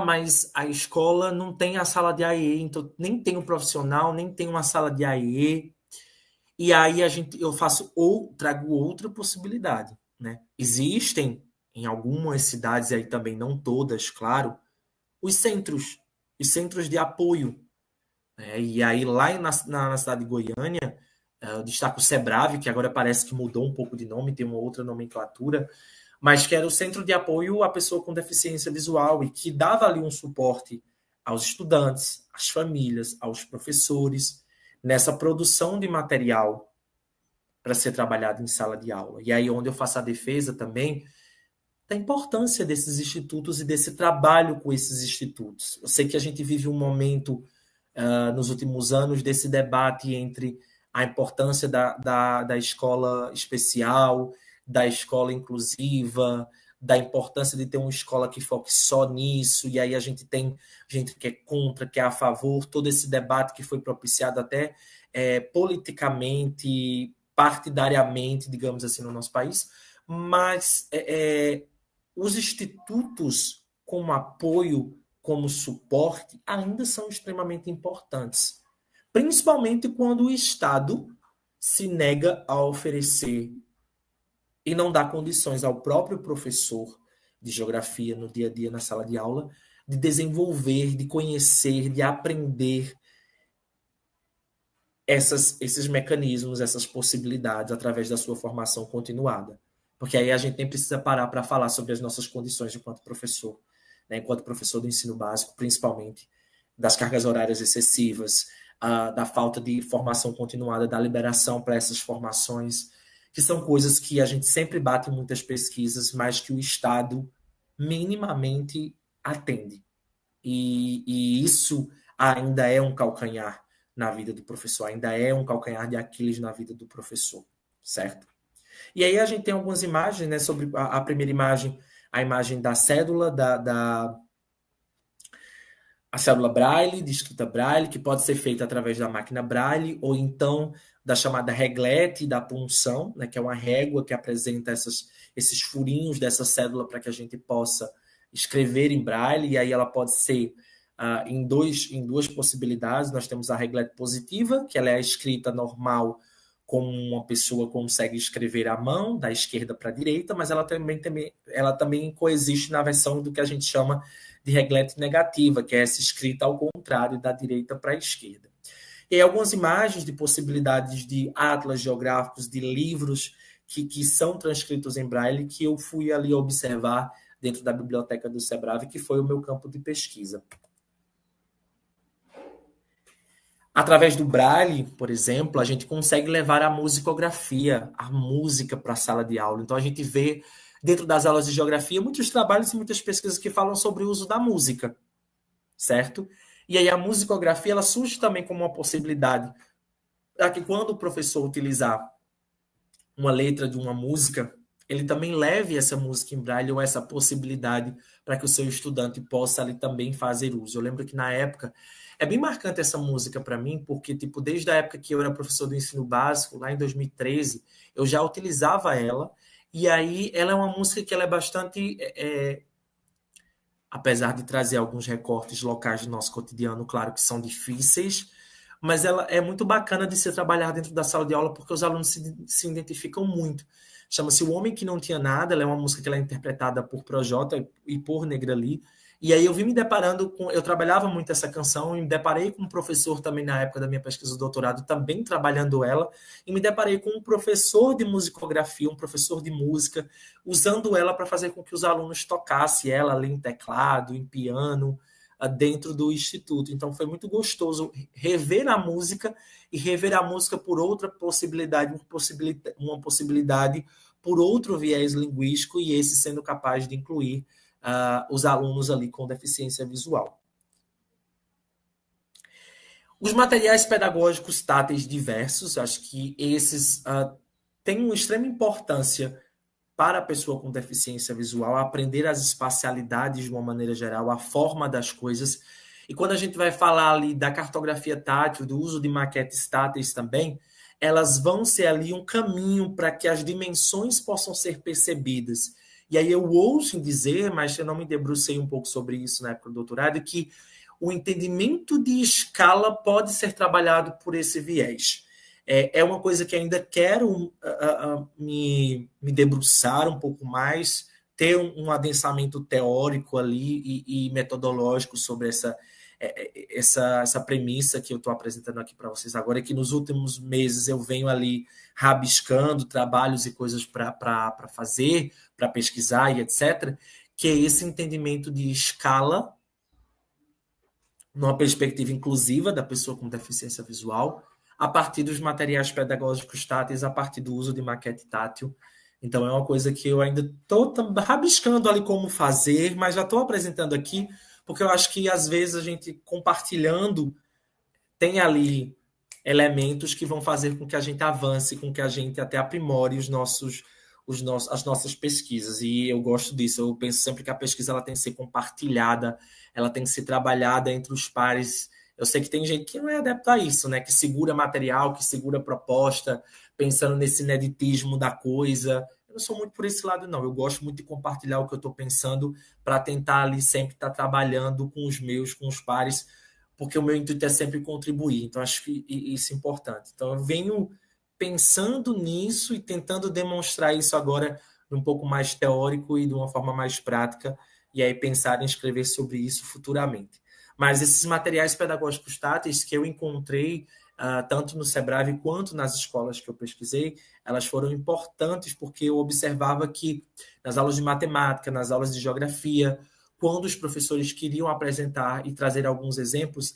Mas a escola não tem a sala de AE, então nem tem um profissional, nem tem uma sala de AE. E aí eu trago outra possibilidade, né? Existem em algumas cidades, aí também não todas, claro, os centros de apoio, né? E aí lá na cidade de Goiânia, eu destaco o Sebrave, que agora parece que mudou um pouco de nome, tem uma outra nomenclatura, mas que era o centro de apoio à pessoa com deficiência visual e que dava ali um suporte aos estudantes, às famílias, aos professores, nessa produção de material para ser trabalhado em sala de aula. E aí onde eu faço a defesa também da importância desses institutos e desse trabalho com esses institutos. Eu sei que a gente vive um momento nos últimos anos desse debate entre a importância da escola especial, da escola inclusiva, da importância de ter uma escola que foque só nisso, e aí a gente tem gente que é contra, que é a favor, todo esse debate que foi propiciado até politicamente, partidariamente, digamos assim, no nosso país, mas os institutos como apoio, como suporte, ainda são extremamente importantes, principalmente quando o Estado se nega a oferecer e não dá condições ao próprio professor de geografia no dia a dia, na sala de aula, de desenvolver, de conhecer, de aprender esses mecanismos, essas possibilidades através da sua formação continuada. Porque aí a gente nem precisa parar para falar sobre as nossas condições enquanto professor, né? Enquanto professor do ensino básico, principalmente, das cargas horárias excessivas, da falta de formação continuada, da liberação para essas formações, que são coisas que a gente sempre bate em muitas pesquisas, mas que o Estado minimamente atende. E isso ainda é um calcanhar na vida do professor, ainda é um calcanhar de Aquiles na vida do professor, certo? E aí a gente tem algumas imagens, né, sobre a primeira imagem, a imagem da cédula, a cédula Braille, de escrita Braille, que pode ser feita através da máquina Braille, ou então da chamada reglete da punção, né, que é uma régua que apresenta esses furinhos dessa cédula para que a gente possa escrever em Braille, e aí ela pode ser em duas possibilidades. Nós temos a reglete positiva, que ela é a escrita normal, como uma pessoa consegue escrever à mão, da esquerda para a direita, mas ela também coexiste na versão do que a gente chama de reglete negativa, que é essa escrita ao contrário, da direita para a esquerda. E aí, algumas imagens de possibilidades de atlas geográficos, de livros que são transcritos em Braille, que eu fui ali observar dentro da biblioteca do Sebrave, que foi o meu campo de pesquisa. Através do Braille, por exemplo, a gente consegue levar a musicografia, a música para a sala de aula. Então, a gente vê, dentro das aulas de geografia, muitos trabalhos e muitas pesquisas que falam sobre o uso da música, certo? E aí a musicografia, ela surge também como uma possibilidade para que, quando o professor utilizar uma letra de uma música, ele também leve essa música em Braille ou essa possibilidade para que o seu estudante possa ali também fazer uso. Eu lembro que, na época, é bem marcante essa música para mim, porque, tipo, desde a época que eu era professor do ensino básico, lá em 2013, eu já utilizava ela, e aí ela é uma música que ela é bastante, apesar de trazer alguns recortes locais do nosso cotidiano, claro que são difíceis, mas ela é muito bacana de se trabalhar dentro da sala de aula, porque os alunos se identificam muito. Chama-se O Homem que Não Tinha Nada, ela é uma música que ela é interpretada por Projota e por Negrali. E aí eu vim me deparando com... Eu trabalhava muito essa canção e me deparei com um professor também na época da minha pesquisa de doutorado, também trabalhando ela, e me deparei com um professor de musicografia, um professor de música, usando ela para fazer com que os alunos tocassem ela ali em teclado, em piano, dentro do instituto. Então foi muito gostoso rever a música e rever a música por outra possibilidade, uma possibilidade por outro viés linguístico, e esse sendo capaz de incluir os alunos ali com deficiência visual. Os materiais pedagógicos táteis diversos, acho que esses têm uma extrema importância para a pessoa com deficiência visual, aprender as espacialidades de uma maneira geral, a forma das coisas. E quando a gente vai falar ali da cartografia tátil, do uso de maquetes táteis também, elas vão ser ali um caminho para que as dimensões possam ser percebidas. E aí eu ouso dizer, mas eu não me debrucei um pouco sobre isso na época do doutorado, que o entendimento de escala pode ser trabalhado por esse viés. É uma coisa que ainda quero me debruçar um pouco mais, ter um adensamento teórico ali e metodológico sobre essa premissa que eu estou apresentando aqui para vocês agora, que nos últimos meses eu venho ali rabiscando trabalhos e coisas para fazer, para pesquisar e etc., que é esse entendimento de escala, numa perspectiva inclusiva da pessoa com deficiência visual, a partir dos materiais pedagógicos táteis, a partir do uso de maquete tátil. Então, é uma coisa que eu ainda estou rabiscando ali como fazer, mas já estou apresentando aqui, porque eu acho que, às vezes, a gente compartilhando tem ali elementos que vão fazer com que a gente avance, com que a gente até aprimore as nossas pesquisas. E eu gosto disso. Eu penso sempre que a pesquisa ela tem que ser compartilhada, ela tem que ser trabalhada entre os pares. Eu sei que tem gente que não é adepto a isso, né? Que segura material, que segura proposta, pensando nesse ineditismo da coisa. Eu não sou muito por esse lado, não. Eu gosto muito de compartilhar o que eu estou pensando para tentar ali sempre estar trabalhando com os pares, porque o meu intuito é sempre contribuir. Então, acho que isso é importante. Então, eu venho pensando nisso e tentando demonstrar isso agora um pouco mais teórico e de uma forma mais prática, e aí pensar em escrever sobre isso futuramente. Mas esses materiais pedagógicos táteis que eu encontrei, tanto no Sebrave quanto nas escolas que eu pesquisei, elas foram importantes porque eu observava que nas aulas de matemática, nas aulas de geografia, quando os professores queriam apresentar e trazer alguns exemplos,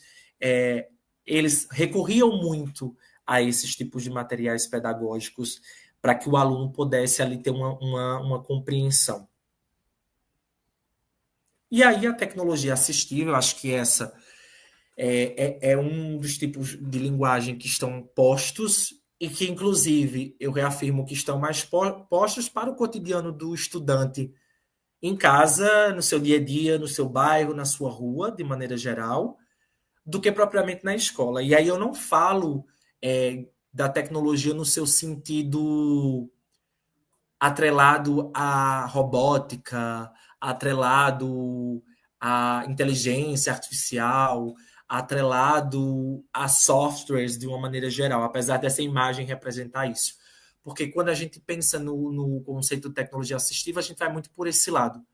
eles recorriam muito a esses tipos de materiais pedagógicos para que o aluno pudesse ali ter uma compreensão. E aí a tecnologia assistível, acho que essa é um dos tipos de linguagem que estão postos e que, inclusive, eu reafirmo que estão mais postos para o cotidiano do estudante em casa, no seu dia a dia, no seu bairro, na sua rua, de maneira geral, do que propriamente na escola. E aí eu não falo da tecnologia no seu sentido atrelado à robótica, atrelado à inteligência artificial, atrelado a softwares de uma maneira geral, apesar dessa imagem representar isso. Porque quando a gente pensa no conceito de tecnologia assistiva, a gente vai muito por esse lado.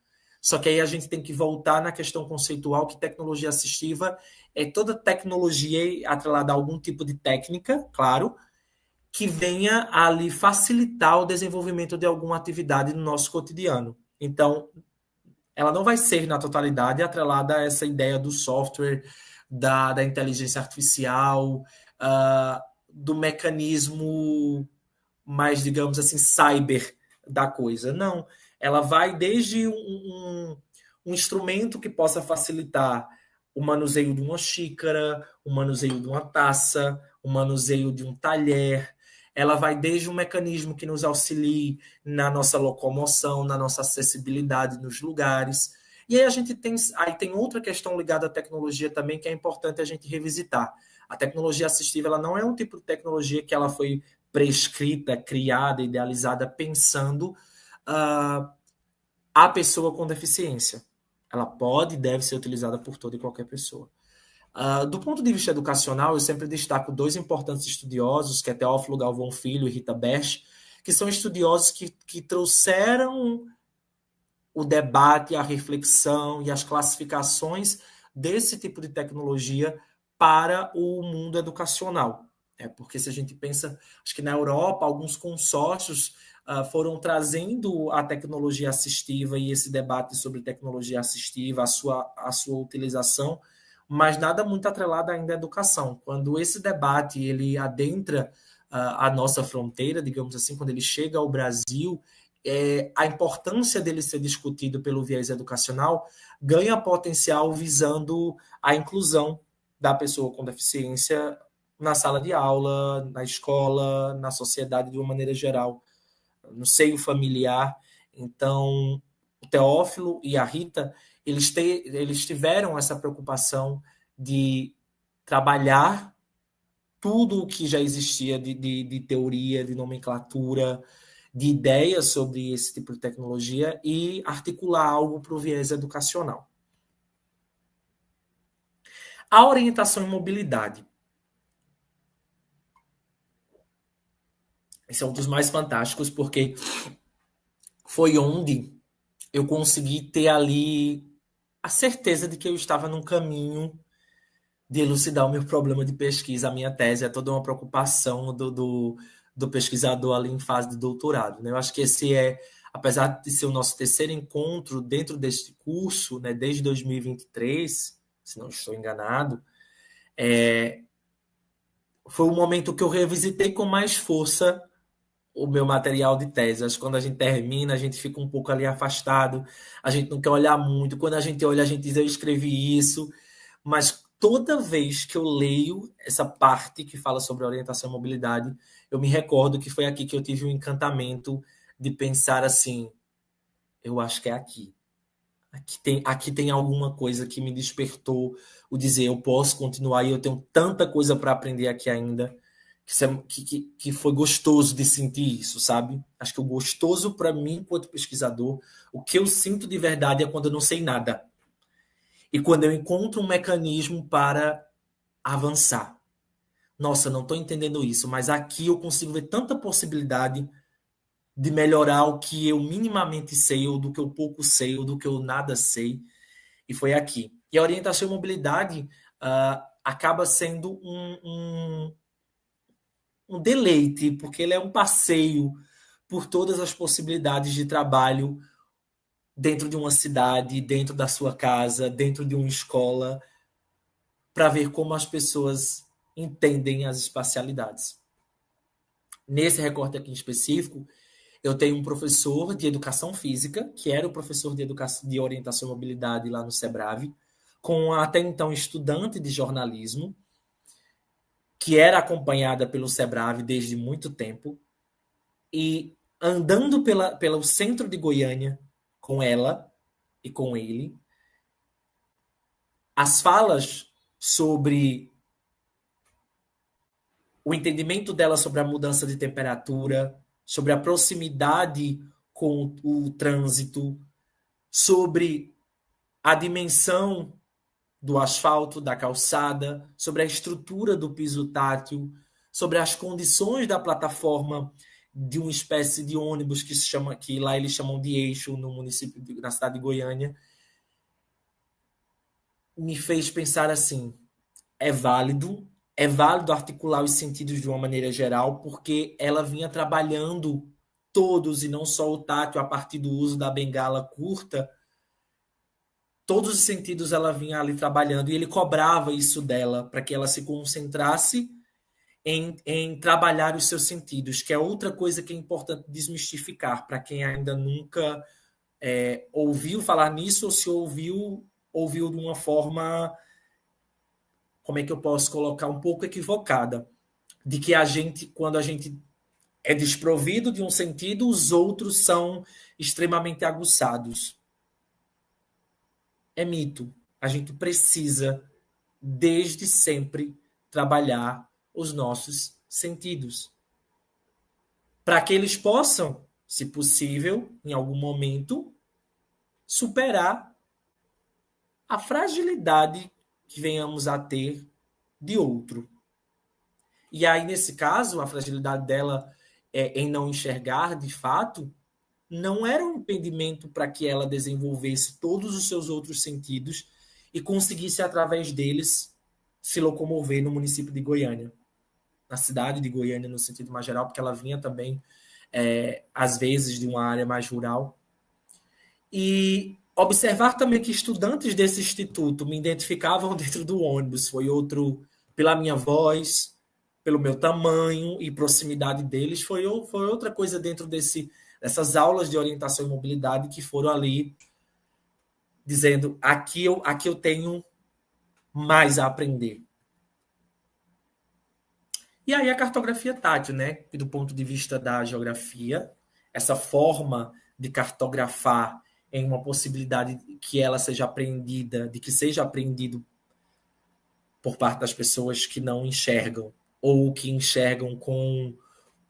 Só que aí a gente tem que voltar na questão conceitual que tecnologia assistiva é toda tecnologia atrelada a algum tipo de técnica, claro, que venha a lhe facilitar o desenvolvimento de alguma atividade no nosso cotidiano. Então, ela não vai ser, na totalidade, atrelada a essa ideia do software, da inteligência artificial, do mecanismo mais, digamos assim, cyber da coisa. Não. Ela vai desde um instrumento que possa facilitar o manuseio de uma xícara, o manuseio de uma taça, o manuseio de um talher. Ela vai desde um mecanismo que nos auxilie na nossa locomoção, na nossa acessibilidade nos lugares. E aí a gente tem outra questão ligada à tecnologia também que é importante a gente revisitar. A tecnologia assistiva ela não é um tipo de tecnologia que ela foi prescrita, criada, idealizada pensando a pessoa com deficiência. Ela pode e deve ser utilizada por toda e qualquer pessoa. Do ponto de vista educacional, eu sempre destaco dois importantes estudiosos, que é Teófilo Galvão Filho e Rita Best, que são estudiosos que trouxeram o debate, a reflexão e as classificações desse tipo de tecnologia para o mundo educacional. Porque se a gente pensa, acho que na Europa, alguns consórcios foram trazendo a tecnologia assistiva e esse debate sobre tecnologia assistiva, a sua utilização, mas nada muito atrelado ainda à educação. Quando esse debate ele adentra a nossa fronteira, digamos assim, quando ele chega ao Brasil, a importância dele ser discutido pelo viés educacional ganha potencial visando a inclusão da pessoa com deficiência na sala de aula, na escola, na sociedade de uma maneira geral, no seio familiar. Então, o Teófilo e a Rita, eles tiveram essa preocupação de trabalhar tudo o que já existia de teoria, de nomenclatura, de ideias sobre esse tipo de tecnologia e articular algo para o viés educacional. A orientação em mobilidade. Esse é um dos mais fantásticos, porque foi onde eu consegui ter ali a certeza de que eu estava num caminho de elucidar o meu problema de pesquisa, a minha tese. É toda uma preocupação do pesquisador ali em fase de doutorado. Né? Eu acho que esse apesar de ser o nosso terceiro encontro dentro deste curso, né, desde 2023, se não estou enganado, foi o momento que eu revisitei com mais força o meu material de tese. Acho que quando a gente termina, a gente fica um pouco ali afastado, a gente não quer olhar muito. Quando a gente olha, a gente diz, eu escrevi isso. Mas toda vez que eu leio essa parte que fala sobre orientação e mobilidade, eu me recordo que foi aqui que eu tive um encantamento de pensar assim, eu acho que é aqui. Aqui tem alguma coisa que me despertou o dizer, eu posso continuar e eu tenho tanta coisa para aprender aqui ainda, que foi gostoso de sentir isso, sabe? Acho que o gostoso para mim, enquanto pesquisador, o que eu sinto de verdade é quando eu não sei nada. E quando eu encontro um mecanismo para avançar. Nossa, não estou entendendo isso, mas aqui eu consigo ver tanta possibilidade de melhorar o que eu minimamente sei, ou do que eu pouco sei, ou do que eu nada sei. E foi aqui. E a orientação e mobilidade acaba sendo um deleite, porque ele é um passeio por todas as possibilidades de trabalho dentro de uma cidade, dentro da sua casa, dentro de uma escola, para ver como as pessoas entendem as espacialidades. Nesse recorte aqui em específico, eu tenho um professor de educação física, que era o professor de orientação e mobilidade lá no SEBRAVE, com até então estudante de jornalismo, que era acompanhada pelo SEBRAVE desde muito tempo, e andando pelo centro de Goiânia com ela e com ele, as falas sobre o entendimento dela sobre a mudança de temperatura, sobre a proximidade com o trânsito, sobre a dimensão do asfalto, da calçada, sobre a estrutura do piso tátil, sobre as condições da plataforma de uma espécie de ônibus que lá eles chamam de eixo no município, na cidade de Goiânia, me fez pensar assim, é válido articular os sentidos de uma maneira geral, porque ela vinha trabalhando todos, e não só o tátil, a partir do uso da bengala curta, todos os sentidos ela vinha ali trabalhando, e ele cobrava isso dela, para que ela se concentrasse em trabalhar os seus sentidos, que é outra coisa que é importante desmistificar, para quem ainda nunca ouviu falar nisso, ou se ouviu de uma forma, como é que eu posso colocar, um pouco equivocada, de que quando a gente é desprovido de um sentido, os outros são extremamente aguçados. É mito. A gente precisa, desde sempre, trabalhar os nossos sentidos, para que eles possam, se possível, em algum momento, superar a fragilidade que venhamos a ter de outro. E aí, nesse caso, a fragilidade dela em não enxergar, de fato, não era um impedimento para que ela desenvolvesse todos os seus outros sentidos e conseguisse, através deles, se locomover no município de Goiânia, na cidade de Goiânia, no sentido mais geral, porque ela vinha também, às vezes, de uma área mais rural. E observar também que estudantes desse instituto me identificavam dentro do ônibus foi outro, pela minha voz, pelo meu tamanho e proximidade deles, foi outra coisa dentro dessas aulas de orientação e mobilidade que foram ali dizendo, aqui eu tenho mais a aprender. E aí a cartografia tátil, né? Do ponto de vista da geografia, essa forma de cartografar em uma possibilidade que ela seja aprendida, de que seja aprendido por parte das pessoas que não enxergam, ou que enxergam com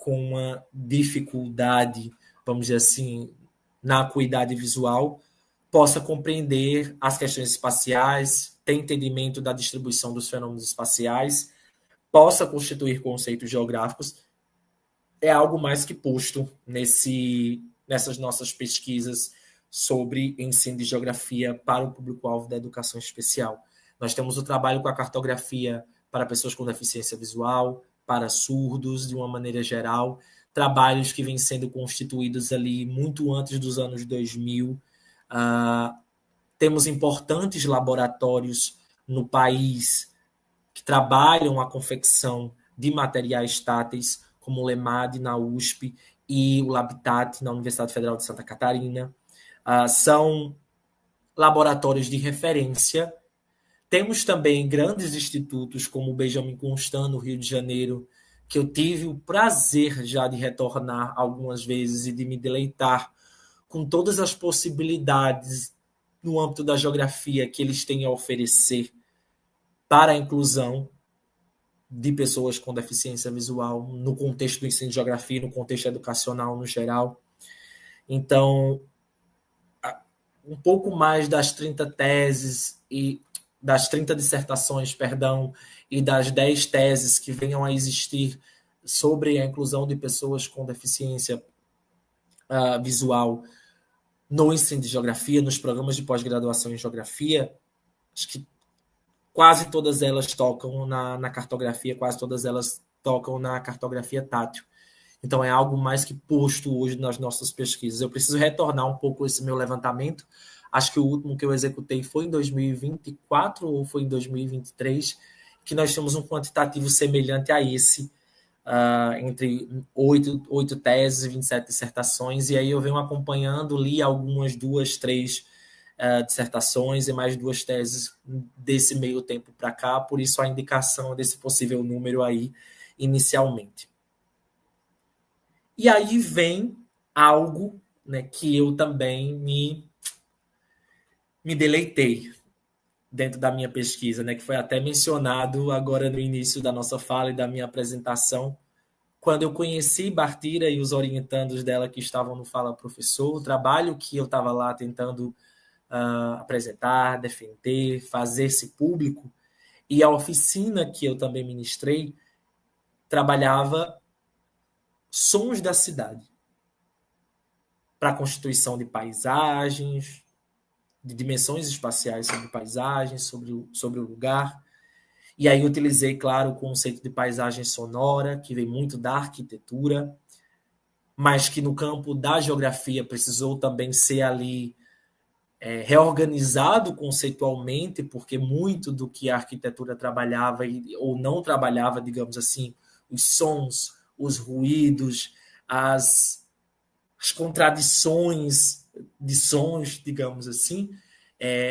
uma dificuldade, vamos dizer assim, na acuidade visual, possa compreender as questões espaciais, ter entendimento da distribuição dos fenômenos espaciais, possa constituir conceitos geográficos, é algo mais que posto nessas nossas pesquisas sobre ensino de geografia para o público-alvo da educação especial. Nós temos o trabalho com a cartografia para pessoas com deficiência visual, para surdos, de uma maneira geral, trabalhos que vêm sendo constituídos ali muito antes dos anos 2000. Temos importantes laboratórios no país que trabalham a confecção de materiais táteis, como o LEMAD na USP e o Labitat na Universidade Federal de Santa Catarina. São laboratórios de referência. Temos também grandes institutos, como o Benjamin Constant, no Rio de Janeiro, que eu tive o prazer já de retornar algumas vezes e de me deleitar com todas as possibilidades no âmbito da geografia que eles têm a oferecer para a inclusão de pessoas com deficiência visual no contexto do ensino de geografia, no contexto educacional no geral. Então, um pouco mais das 30 teses e das 30 dissertações, e das 10 teses que venham a existir sobre a inclusão de pessoas com deficiência visual no ensino de geografia, nos programas de pós-graduação em geografia, acho que quase todas elas tocam na cartografia, quase todas elas tocam na cartografia tátil. Então, é algo mais que posto hoje nas nossas pesquisas. Eu preciso retornar um pouco esse meu levantamento. Acho que o último que eu executei foi em 2024 ou foi em 2023, que nós temos um quantitativo semelhante a esse, entre 8 teses e 27 dissertações. E aí eu venho acompanhando, li algumas 2, 3 dissertações e mais 2 teses desse meio tempo para cá, por isso a indicação desse possível número aí inicialmente. E aí vem algo, né, que eu também me deleitei dentro da minha pesquisa, né, que foi até mencionado agora no início da nossa fala e da minha apresentação, quando eu conheci Bartira e os orientandos dela que estavam no Fala Professor, o trabalho que eu estava lá tentando apresentar, defender, fazer-se público, e a oficina que eu também ministrei trabalhava sons da cidade, para a constituição de paisagens, de dimensões espaciais sobre paisagens, sobre o lugar. E aí utilizei, claro, o conceito de paisagem sonora, que vem muito da arquitetura, mas que no campo da geografia precisou também ser ali reorganizado conceitualmente, porque muito do que a arquitetura trabalhava ou não trabalhava, digamos assim, os sons, os ruídos, as contradições de sons, digamos assim,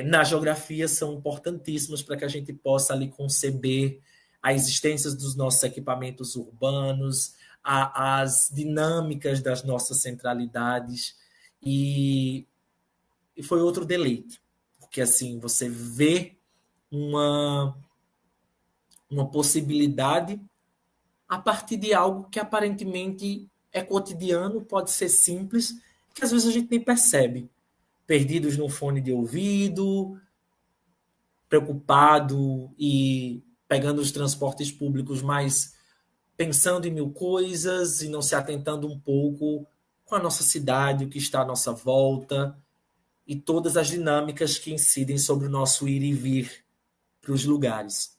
na geografia são importantíssimas para que a gente possa ali conceber a existência dos nossos equipamentos urbanos, as dinâmicas das nossas centralidades, e foi outro deleite, porque assim você vê uma possibilidade a partir de algo que aparentemente é cotidiano, pode ser simples, que às vezes a gente nem percebe. Perdidos no fone de ouvido, preocupado e pegando os transportes públicos, mas pensando em mil coisas e não se atentando um pouco com a nossa cidade, o que está à nossa volta e todas as dinâmicas que incidem sobre o nosso ir e vir para os lugares.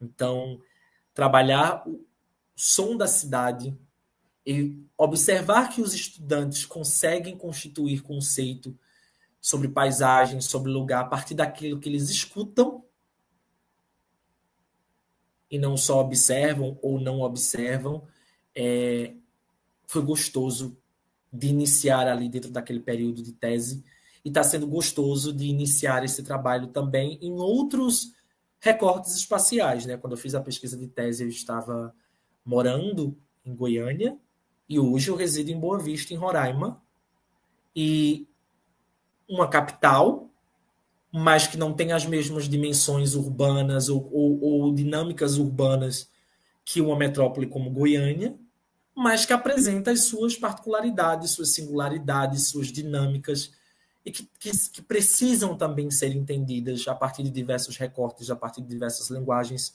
Então, trabalhar o som da cidade e observar que os estudantes conseguem constituir conceito sobre paisagem, sobre lugar, a partir daquilo que eles escutam e não só observam ou não observam, foi gostoso de iniciar ali dentro daquele período de tese, e está sendo gostoso de iniciar esse trabalho também em outros recortes espaciais, né? Quando eu fiz a pesquisa de tese, eu estava morando em Goiânia, e hoje eu resido em Boa Vista, em Roraima, e uma capital, mas que não tem as mesmas dimensões urbanas ou dinâmicas urbanas que uma metrópole como Goiânia, mas que apresenta as suas particularidades, suas singularidades, suas dinâmicas, e que precisam também ser entendidas a partir de diversos recortes, a partir de diversas linguagens,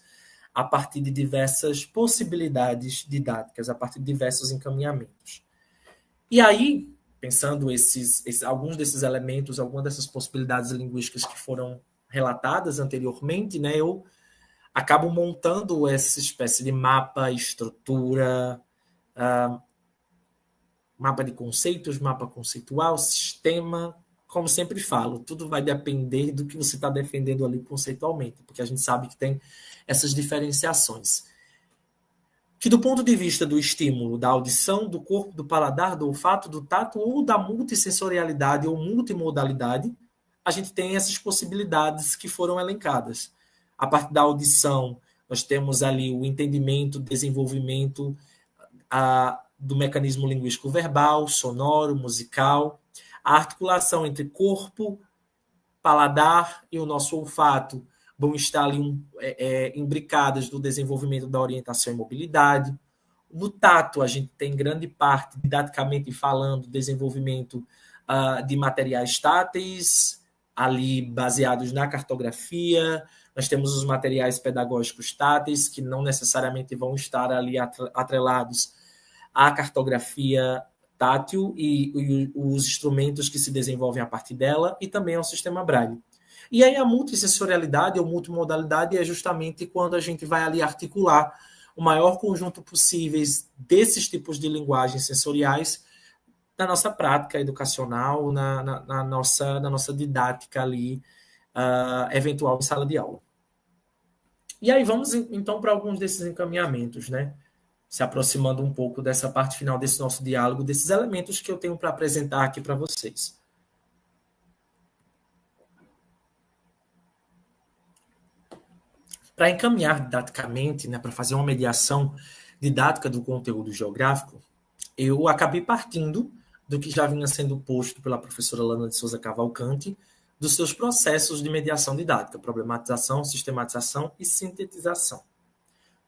a partir de diversas possibilidades didáticas, a partir de diversos encaminhamentos. E aí, pensando alguns desses elementos, algumas dessas possibilidades linguísticas que foram relatadas anteriormente, né, eu acabo montando essa espécie de mapa, estrutura, mapa de conceitos, mapa conceitual, sistema. Como sempre falo, tudo vai depender do que você está defendendo ali conceitualmente, porque a gente sabe que tem essas diferenciações. Que do ponto de vista do estímulo, da audição, do corpo, do paladar, do olfato, do tato ou da multissensorialidade ou multimodalidade, a gente tem essas possibilidades que foram elencadas. A parte da audição, nós temos ali o entendimento, desenvolvimento do mecanismo linguístico verbal, sonoro, musical, a articulação entre corpo, paladar e o nosso olfato vão estar ali imbricadas do desenvolvimento da orientação e mobilidade. No tato, a gente tem grande parte, didaticamente falando, desenvolvimento de materiais táteis, ali baseados na cartografia. Nós temos os materiais pedagógicos táteis, que não necessariamente vão estar ali atrelados à cartografia tátil e os instrumentos que se desenvolvem a partir dela, e também ao sistema Braille. E aí a multissensorialidade ou multimodalidade é justamente quando a gente vai ali articular o maior conjunto possível desses tipos de linguagens sensoriais na nossa prática educacional, na nossa didática ali, eventual em sala de aula. E aí vamos então para alguns desses encaminhamentos, né? Se aproximando um pouco dessa parte final desse nosso diálogo, desses elementos que eu tenho para apresentar aqui para vocês. Para encaminhar didaticamente, né, para fazer uma mediação didática do conteúdo geográfico, eu acabei partindo do que já vinha sendo posto pela professora Lana de Souza Cavalcante, dos seus processos de mediação didática, problematização, sistematização e sintetização.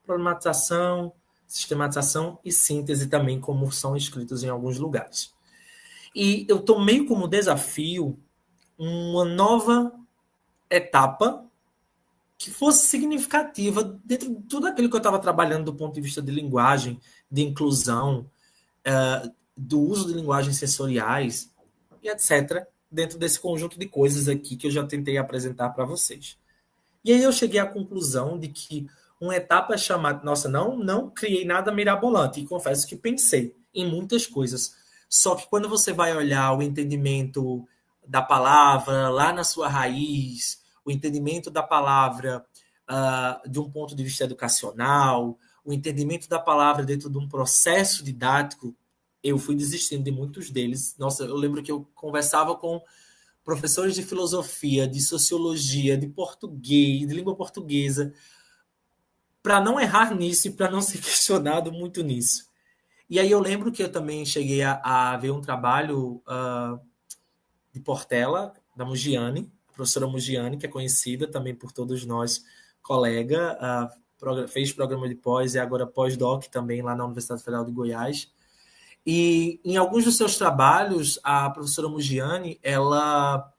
Problematização, sistematização e síntese também, como são escritos em alguns lugares. E eu tomei como desafio uma nova etapa que fosse significativa dentro de tudo aquilo que eu estava trabalhando do ponto de vista de linguagem, de inclusão, do uso de linguagens sensoriais e etc., dentro desse conjunto de coisas aqui que eu já tentei apresentar para vocês. E aí eu cheguei à conclusão de que uma etapa chamada... Nossa, não criei nada mirabolante, e confesso que pensei em muitas coisas. Só que quando você vai olhar o entendimento da palavra lá na sua raiz, o entendimento da palavra de um ponto de vista educacional, o entendimento da palavra dentro de um processo didático, eu fui desistindo de muitos deles. Nossa, eu lembro que eu conversava com professores de filosofia, de sociologia, de português, de língua portuguesa, para não errar nisso e para não ser questionado muito nisso. E aí eu lembro que eu também cheguei a ver um trabalho de Portela, da Mugiani, a professora Mugiani, que é conhecida também por todos nós, colega, fez programa de pós e agora pós-doc também lá na Universidade Federal de Goiás. E em alguns dos seus trabalhos, a professora Mugiani, ela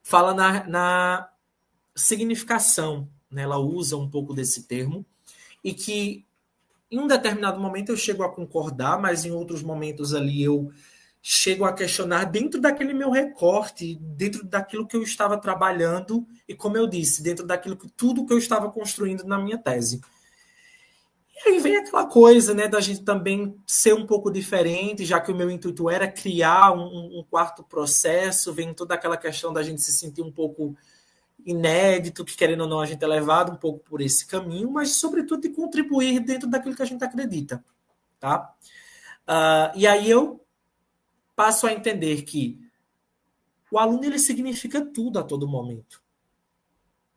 fala na significação, né? Ela usa um pouco desse termo, e que em um determinado momento eu chego a concordar, mas em outros momentos ali eu chego a questionar dentro daquele meu recorte, dentro daquilo que eu estava trabalhando e, como eu disse, dentro daquilo tudo que eu estava construindo na minha tese. E aí vem aquela coisa, né, da gente também ser um pouco diferente, já que o meu intuito era criar um quarto processo, vem toda aquela questão da gente se sentir um pouco inédito, que querendo ou não a gente é levado um pouco por esse caminho, mas sobretudo de contribuir dentro daquilo que a gente acredita, tá? E aí eu passo a entender que o aluno ele significa tudo a todo momento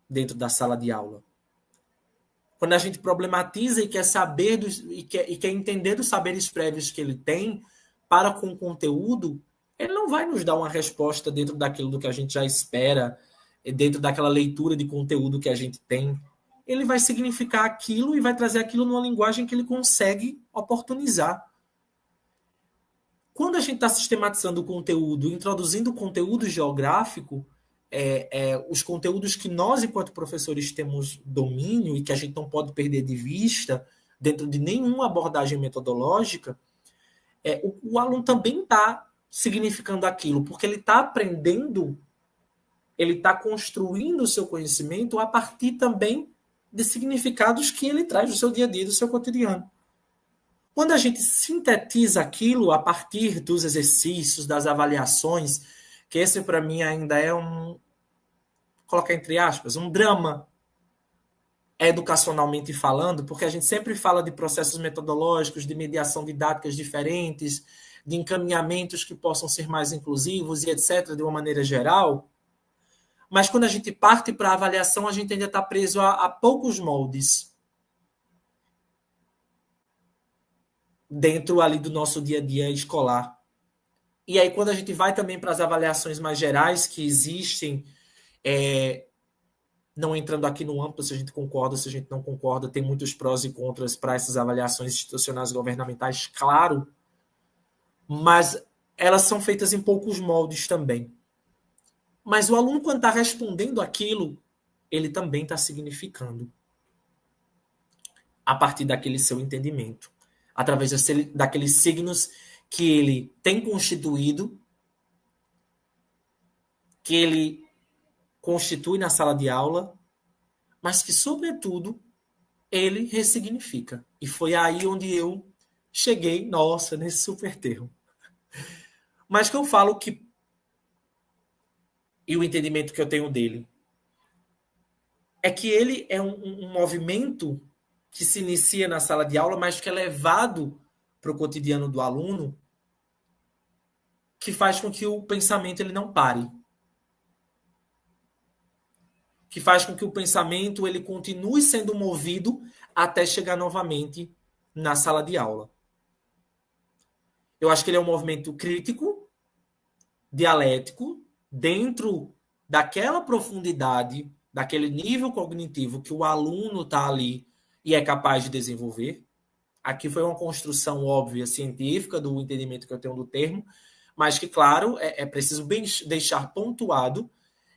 dentro da sala de aula. Quando a gente problematiza e quer saber e quer entender dos saberes prévios que ele tem para com o conteúdo, ele não vai nos dar uma resposta dentro daquilo do que a gente já espera, dentro daquela leitura de conteúdo que a gente tem. Ele vai significar aquilo e vai trazer aquilo numa linguagem que ele consegue oportunizar. Quando a gente está sistematizando o conteúdo, introduzindo o conteúdo geográfico, os conteúdos que nós, enquanto professores, temos domínio e que a gente não pode perder de vista dentro de nenhuma abordagem metodológica, o aluno também está significando aquilo, porque ele está aprendendo, ele está construindo o seu conhecimento a partir também de significados que ele traz do seu dia a dia, do seu cotidiano. Quando a gente sintetiza aquilo a partir dos exercícios, das avaliações, que esse para mim ainda é colocar entre aspas, um drama educacionalmente falando, porque a gente sempre fala de processos metodológicos, de mediação didáticas diferentes, de encaminhamentos que possam ser mais inclusivos e etc., de uma maneira geral. Mas quando a gente parte para a avaliação, a gente ainda está preso a poucos moldes dentro ali do nosso dia a dia escolar. E aí, quando a gente vai também para as avaliações mais gerais que existem, não entrando aqui no amplo, se a gente concorda, se a gente não concorda, tem muitos prós e contras para essas avaliações institucionais governamentais, claro, mas elas são feitas em poucos moldes também. Mas o aluno, quando está respondendo aquilo, ele também está significando a partir daquele seu entendimento, através daqueles signos que ele tem constituído, que ele constitui na sala de aula, mas que, sobretudo, ele ressignifica. E foi aí onde eu cheguei, nossa, nesse super termo. Mas que eu falo que, e o entendimento que eu tenho dele, é que ele é um movimento que se inicia na sala de aula, mas que é levado para o cotidiano do aluno, que faz com que o pensamento ele não pare. Que faz com que o pensamento ele continue sendo movido até chegar novamente na sala de aula. Eu acho que ele é um movimento crítico, dialético, dentro daquela profundidade, daquele nível cognitivo que o aluno está ali e é capaz de desenvolver. Aqui foi uma construção óbvia, científica, do entendimento que eu tenho do termo, mas que, claro, é preciso bem deixar pontuado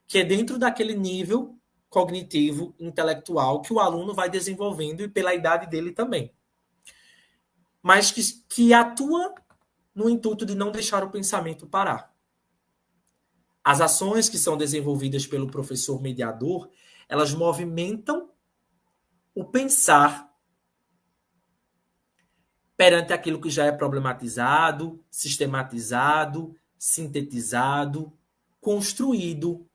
que é dentro daquele nível cognitivo, intelectual, que o aluno vai desenvolvendo e pela idade dele também. Mas que atua no intuito de não deixar o pensamento parar. As ações que são desenvolvidas pelo professor mediador, elas movimentam o pensar perante aquilo que já é problematizado, sistematizado, sintetizado, construído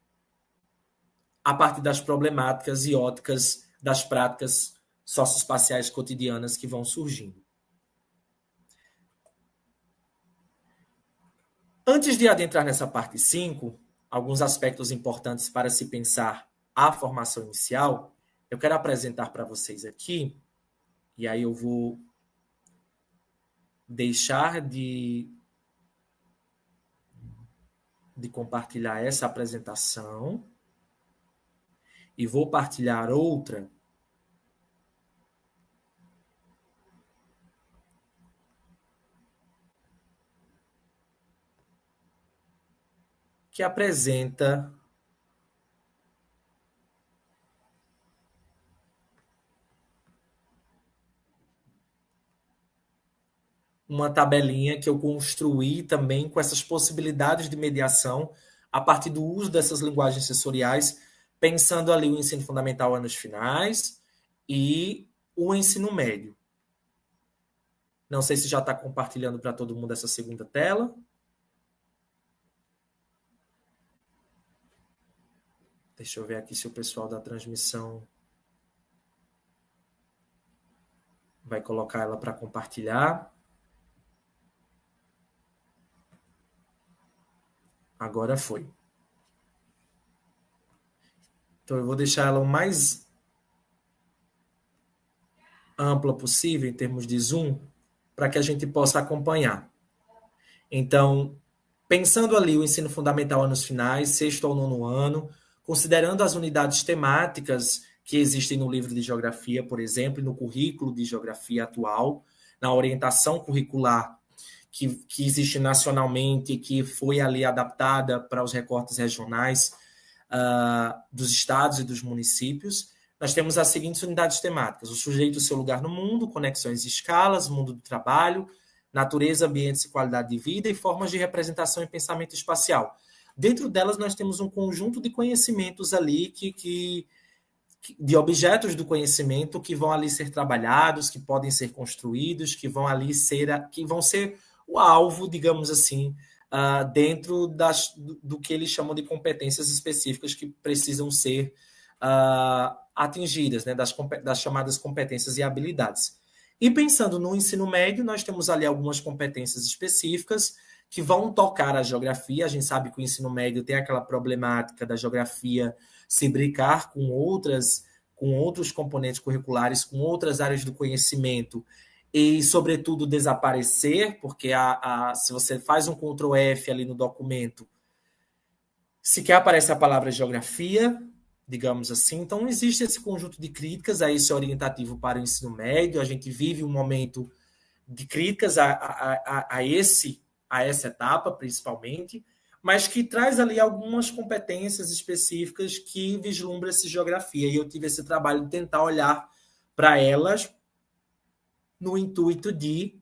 a partir das problemáticas e óticas das práticas socioespaciais cotidianas que vão surgindo. Antes de adentrar nessa parte 5, alguns aspectos importantes para se pensar a formação inicial, eu quero apresentar para vocês aqui, e aí eu vou deixar de compartilhar essa apresentação e vou partilhar outra que apresenta uma tabelinha que eu construí também com essas possibilidades de mediação a partir do uso dessas linguagens sensoriais, pensando ali o ensino fundamental anos finais e o ensino médio. Não sei se já está compartilhando para todo mundo essa segunda tela. Deixa eu ver aqui se o pessoal da transmissão vai colocar ela para compartilhar. Agora foi. Então, eu vou deixar ela o mais ampla possível em termos de zoom, para que a gente possa acompanhar. Então, pensando ali o ensino fundamental anos finais, 6º ao 9º ano, considerando as unidades temáticas que existem no livro de geografia, por exemplo, e no currículo de geografia atual, na orientação curricular que existe nacionalmente, que foi ali adaptada para os recortes regionais dos estados e dos municípios, nós temos as seguintes unidades temáticas: o sujeito e o seu lugar no mundo, conexões e escalas, mundo do trabalho, natureza, ambientes e qualidade de vida e formas de representação e pensamento espacial. Dentro delas, nós temos um conjunto de conhecimentos ali, de objetos do conhecimento que vão ali ser trabalhados, que podem ser construídos, que vão ser o alvo, digamos assim, dentro do que eles chamam de competências específicas que precisam ser atingidas, né, das chamadas competências e habilidades. E pensando no ensino médio, nós temos ali algumas competências específicas que vão tocar a geografia. A gente sabe que o ensino médio tem aquela problemática da geografia se brincar com outros componentes curriculares, com outras áreas do conhecimento e, sobretudo, desaparecer, porque se você faz um Ctrl F ali no documento, sequer aparece a palavra geografia, digamos assim. Então, existe esse conjunto de críticas a esse orientativo para o ensino médio. A gente vive um momento de críticas a essa etapa, principalmente, mas que traz ali algumas competências específicas que vislumbra essa geografia. E eu tive esse trabalho de tentar olhar para elas no intuito de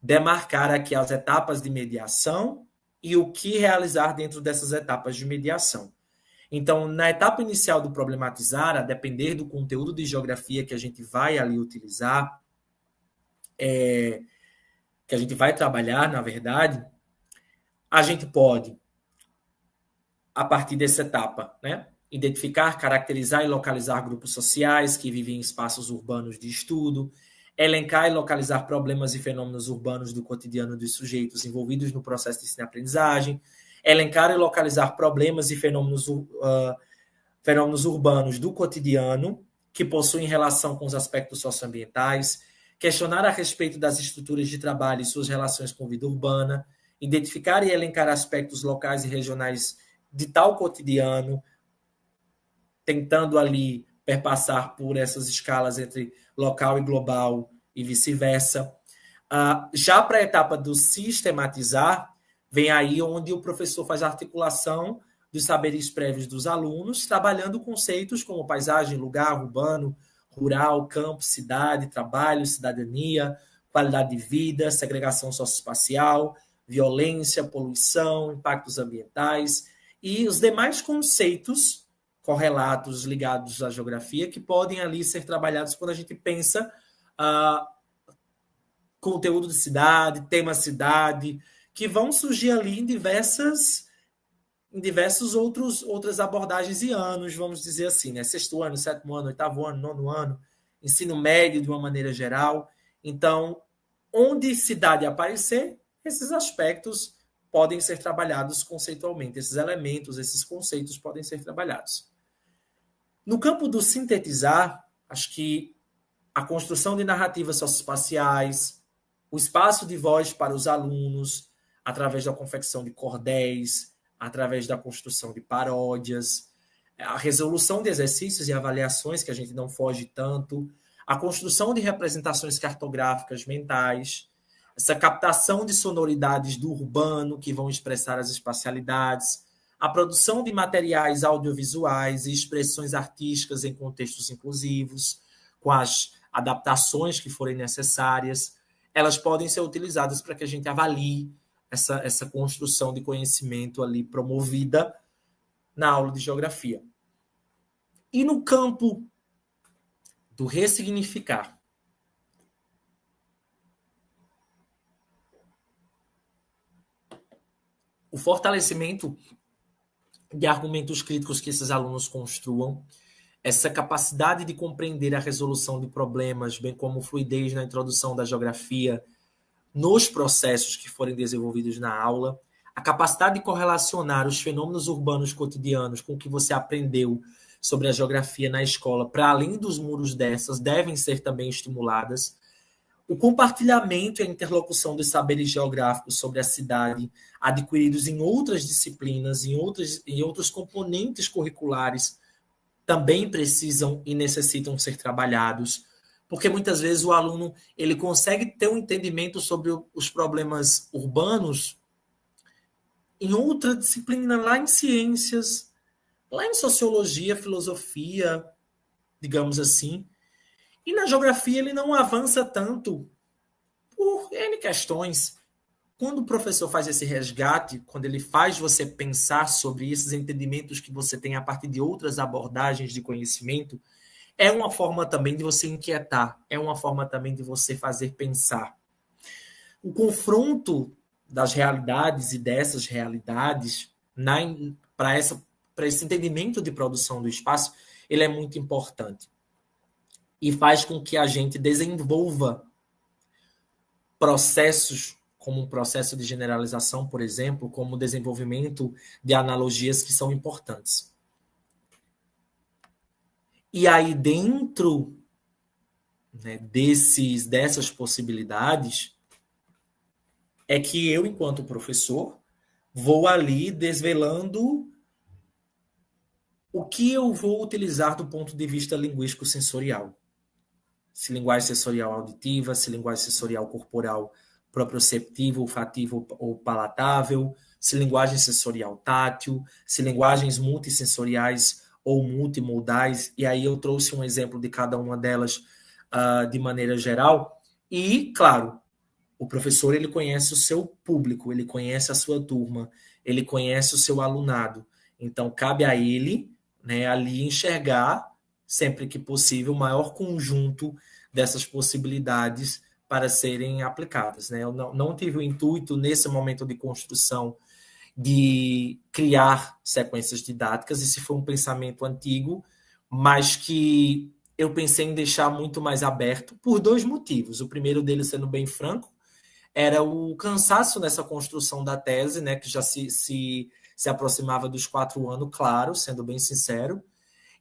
demarcar aqui as etapas de mediação e o que realizar dentro dessas etapas de mediação. Então, na etapa inicial do problematizar, a depender do conteúdo de geografia que a gente vai ali utilizar, que a gente vai trabalhar, na verdade, a gente pode, a partir dessa etapa, né, identificar, caracterizar e localizar grupos sociais que vivem em espaços urbanos de estudo, elencar e localizar problemas e fenômenos urbanos do cotidiano dos sujeitos envolvidos no processo de ensino-aprendizagem, elencar e localizar problemas e fenômenos urbanos do cotidiano que possuem relação com os aspectos socioambientais, questionar a respeito das estruturas de trabalho e suas relações com a vida urbana, identificar e elencar aspectos locais e regionais de tal cotidiano, tentando ali perpassar por essas escalas entre local e global e vice-versa. Já para a etapa do sistematizar, vem aí onde o professor faz a articulação dos saberes prévios dos alunos, trabalhando conceitos como paisagem, lugar, urbano, rural, campo, cidade, trabalho, cidadania, qualidade de vida, segregação socioespacial, violência, poluição, impactos ambientais e os demais conceitos correlatos ligados à geografia que podem ali ser trabalhados quando a gente pensa conteúdo de cidade, tema cidade, que vão surgir ali em diversas outras abordagens e anos, vamos dizer assim, né? 6º ano, 7º ano, 8º ano, 9º ano, ensino médio de uma maneira geral. Então, onde cidade aparecer, esses aspectos podem ser trabalhados conceitualmente, esses elementos, esses conceitos podem ser trabalhados. No campo do sintetizar, acho que a construção de narrativas socioespaciais, o espaço de voz para os alunos, através da confecção de cordéis, através da construção de paródias, a resolução de exercícios e avaliações, que a gente não foge tanto, a construção de representações cartográficas mentais, essa captação de sonoridades do urbano, que vão expressar as espacialidades, a produção de materiais audiovisuais e expressões artísticas em contextos inclusivos, com as adaptações que forem necessárias, elas podem ser utilizadas para que a gente avalie essa construção de conhecimento ali promovida na aula de geografia. E no campo do ressignificar, o fortalecimento de argumentos críticos que esses alunos construam, essa capacidade de compreender a resolução de problemas, bem como fluidez na introdução da geografia nos processos que forem desenvolvidos na aula, a capacidade de correlacionar os fenômenos urbanos cotidianos com o que você aprendeu sobre a geografia na escola, para além dos muros dessas, devem ser também estimuladas. O compartilhamento e a interlocução dos saberes geográficos sobre a cidade, adquiridos em outras disciplinas, em outros componentes curriculares, também precisam e necessitam ser trabalhados, porque muitas vezes o aluno ele consegue ter um entendimento sobre os problemas urbanos em outra disciplina, lá em ciências, lá em sociologia, filosofia, digamos assim. E na geografia ele não avança tanto por N questões. Quando o professor faz esse resgate, quando ele faz você pensar sobre esses entendimentos que você tem a partir de outras abordagens de conhecimento, é uma forma também de você inquietar, é uma forma também de você fazer pensar. O confronto das realidades e dessas realidades para esse entendimento de produção do espaço, ele é muito importante. E faz com que a gente desenvolva processos, como um processo de generalização, por exemplo, como o desenvolvimento de analogias que são importantes. E aí, dentro, né, dessas possibilidades, é que eu, enquanto professor, vou ali desvelando o que eu vou utilizar do ponto de vista linguístico-sensorial. Se linguagem sensorial auditiva, se linguagem sensorial corporal proprioceptiva, olfativa ou palatável, se linguagem sensorial tátil, se linguagens multissensoriais ou multimodais, e aí eu trouxe um exemplo de cada uma delas de maneira geral. E, claro, o professor ele conhece o seu público, ele conhece a sua turma, ele conhece o seu alunado. Então, cabe a ele, né, ali enxergar, sempre que possível, o maior conjunto dessas possibilidades para serem aplicadas, né? Eu não tive o intuito, nesse momento de construção, de criar sequências didáticas. Esse foi um pensamento antigo, mas que eu pensei em deixar muito mais aberto por 2 motivos. O primeiro deles, sendo bem franco, era o cansaço nessa construção da tese, né, que já se aproximava dos 4 anos, claro, sendo bem sincero.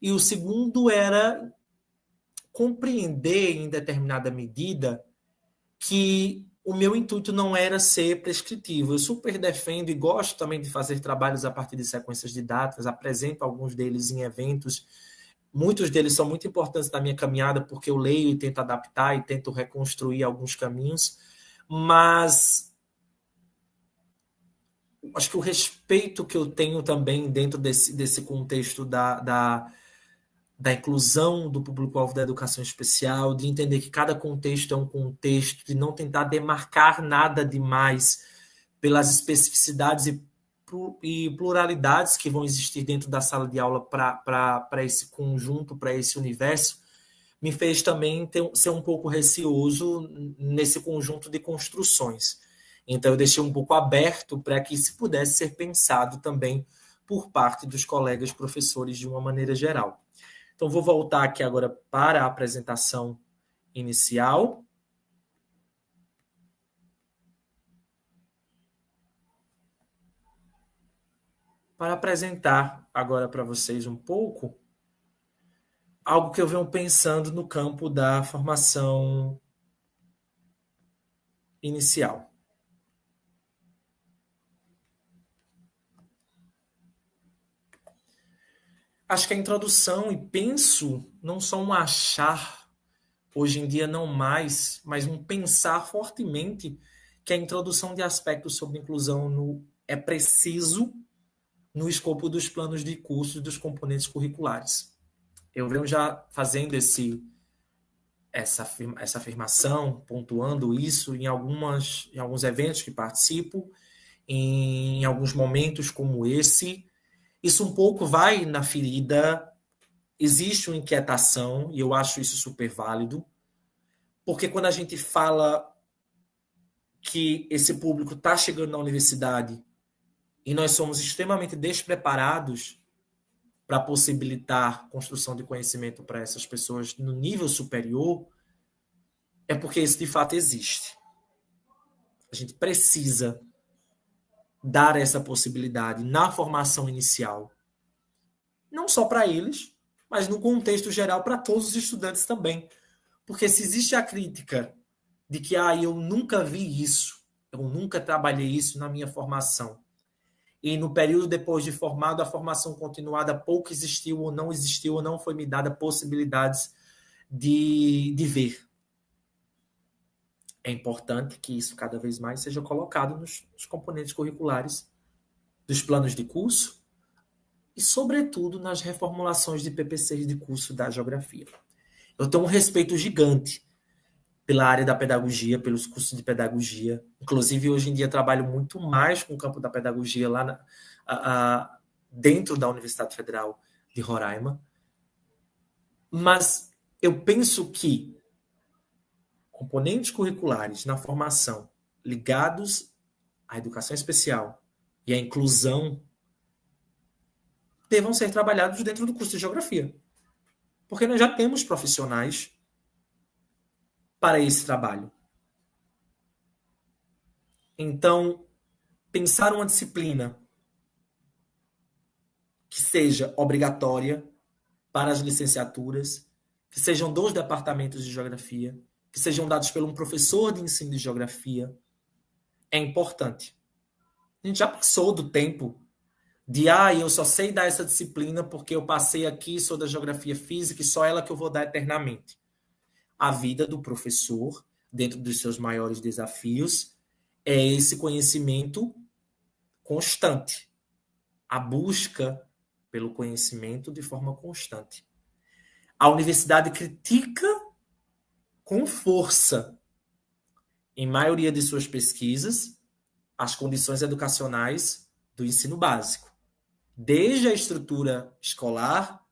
E o segundo era compreender, em determinada medida, que o meu intuito não era ser prescritivo. Eu super defendo e gosto também de fazer trabalhos a partir de sequências didáticas, apresento alguns deles em eventos. Muitos deles são muito importantes na minha caminhada, porque eu leio e tento adaptar e tento reconstruir alguns caminhos, mas acho que o respeito que eu tenho também dentro desse contexto da inclusão do público-alvo da educação especial, de entender que cada contexto é um contexto, de não tentar demarcar nada demais pelas especificidades e pluralidades que vão existir dentro da sala de aula para esse conjunto, para esse universo, me fez também ser um pouco receoso nesse conjunto de construções. Então, eu deixei um pouco aberto para que isso pudesse ser pensado também por parte dos colegas professores de uma maneira geral. Então, vou voltar aqui agora para a apresentação inicial. Para apresentar agora para vocês um pouco algo que eu venho pensando no campo da formação inicial. Acho que a introdução, e penso, não só um achar, hoje em dia não mais, mas um pensar fortemente que a introdução de aspectos sobre inclusão é preciso no escopo dos planos de curso e dos componentes curriculares. Eu venho já fazendo essa afirmação, pontuando isso em alguns eventos que participo, em alguns momentos como esse. Isso um pouco vai na ferida, existe uma inquietação, e eu acho isso super válido, porque quando a gente fala que esse público está chegando na universidade e nós somos extremamente despreparados para possibilitar construção de conhecimento para essas pessoas no nível superior, é porque isso de fato existe. A gente precisa dar essa possibilidade na formação inicial, não só para eles, mas no contexto geral para todos os estudantes também. Porque se existe a crítica de que eu nunca vi isso, eu nunca trabalhei isso na minha formação, e no período depois de formado, a formação continuada pouco existiu, ou não foi me dada possibilidades de ver. É importante que isso cada vez mais seja colocado nos componentes curriculares dos planos de curso e, sobretudo, nas reformulações de PPCs de curso da geografia. Eu tenho um respeito gigante pela área da pedagogia, pelos cursos de pedagogia. Inclusive, hoje em dia, trabalho muito mais com o campo da pedagogia lá dentro da Universidade Federal de Roraima. Mas eu penso que componentes curriculares na formação ligados à educação especial e à inclusão devam ser trabalhados dentro do curso de geografia. Porque nós já temos profissionais para esse trabalho. Então, pensar uma disciplina que seja obrigatória para as licenciaturas, que sejam dos departamentos de geografia, que sejam dados por um professor de ensino de geografia, é importante. A gente já passou do tempo de, eu só sei dar essa disciplina porque eu passei aqui, sou da geografia física e só ela que eu vou dar eternamente. A vida do professor, dentro dos seus maiores desafios, é esse conhecimento constante. A busca pelo conhecimento de forma constante. A universidade critica com força, em maioria de suas pesquisas, as condições educacionais do ensino básico. Desde a estrutura escolar,